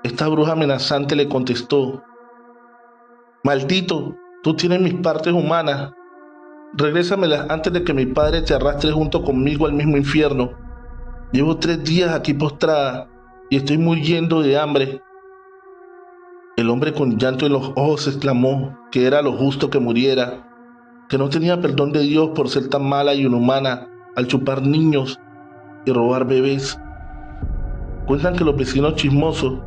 Esta bruja amenazante le contestó: maldito, tú tienes mis partes humanas. Regrésamelas antes de que mi padre te arrastre junto conmigo al mismo infierno. Llevo 3 días aquí postrada y estoy muriendo de hambre. El hombre, con llanto en los ojos, exclamó que era lo justo que muriera, que no tenía perdón de Dios por ser tan mala y inhumana al chupar niños y robar bebés. Cuentan que los vecinos chismosos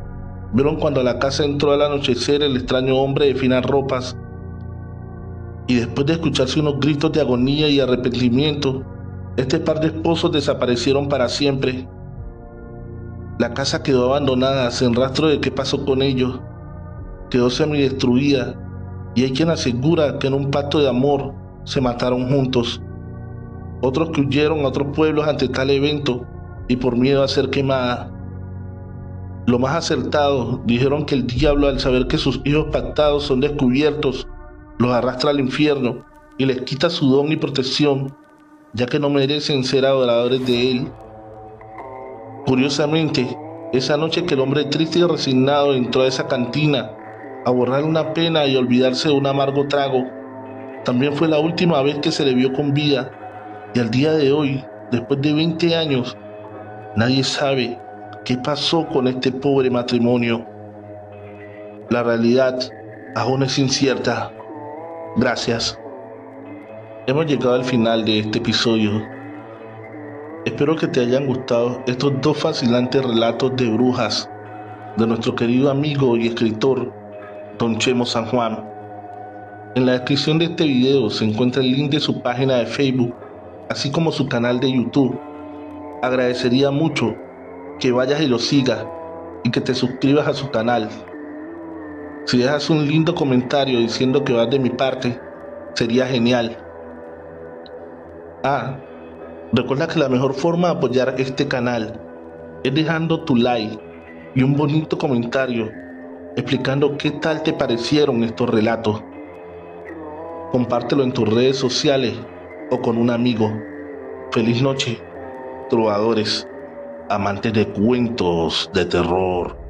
vieron cuando a la casa entró al anochecer el extraño hombre de finas ropas, y después de escucharse unos gritos de agonía y arrepentimiento, este par de esposos desaparecieron para siempre. La casa quedó abandonada, sin rastro de qué pasó con ellos. Quedó semidestruida, y hay quien asegura que en un pacto de amor se mataron juntos. Otros que huyeron a otros pueblos ante tal evento y por miedo a ser quemada. Lo más acertado, dijeron que el diablo, al saber que sus hijos pactados son descubiertos, los arrastra al infierno y les quita su don y protección, ya que no merecen ser adoradores de él. Curiosamente, esa noche que el hombre triste y resignado entró a esa cantina a borrar una pena y olvidarse de un amargo trago, también fue la última vez que se le vio con vida, y al día de hoy, después de 20 años, nadie sabe qué pasó con este pobre matrimonio. La realidad aún es incierta. Gracias. Hemos llegado al final de este episodio. Espero que te hayan gustado estos dos fascinantes relatos de brujas de nuestro querido amigo y escritor Don Chemo San Juan. En la descripción de este video se encuentra el link de su página de Facebook, así como su canal de YouTube. Agradecería mucho que vayas y lo sigas y que te suscribas a su canal. Si dejas un lindo comentario diciendo que vas de mi parte, sería genial. Recuerda que la mejor forma de apoyar este canal es dejando tu like y un bonito comentario explicando qué tal te parecieron estos relatos. Compártelo en tus redes sociales o con un amigo. Feliz noche, trovadores, amantes de cuentos de terror.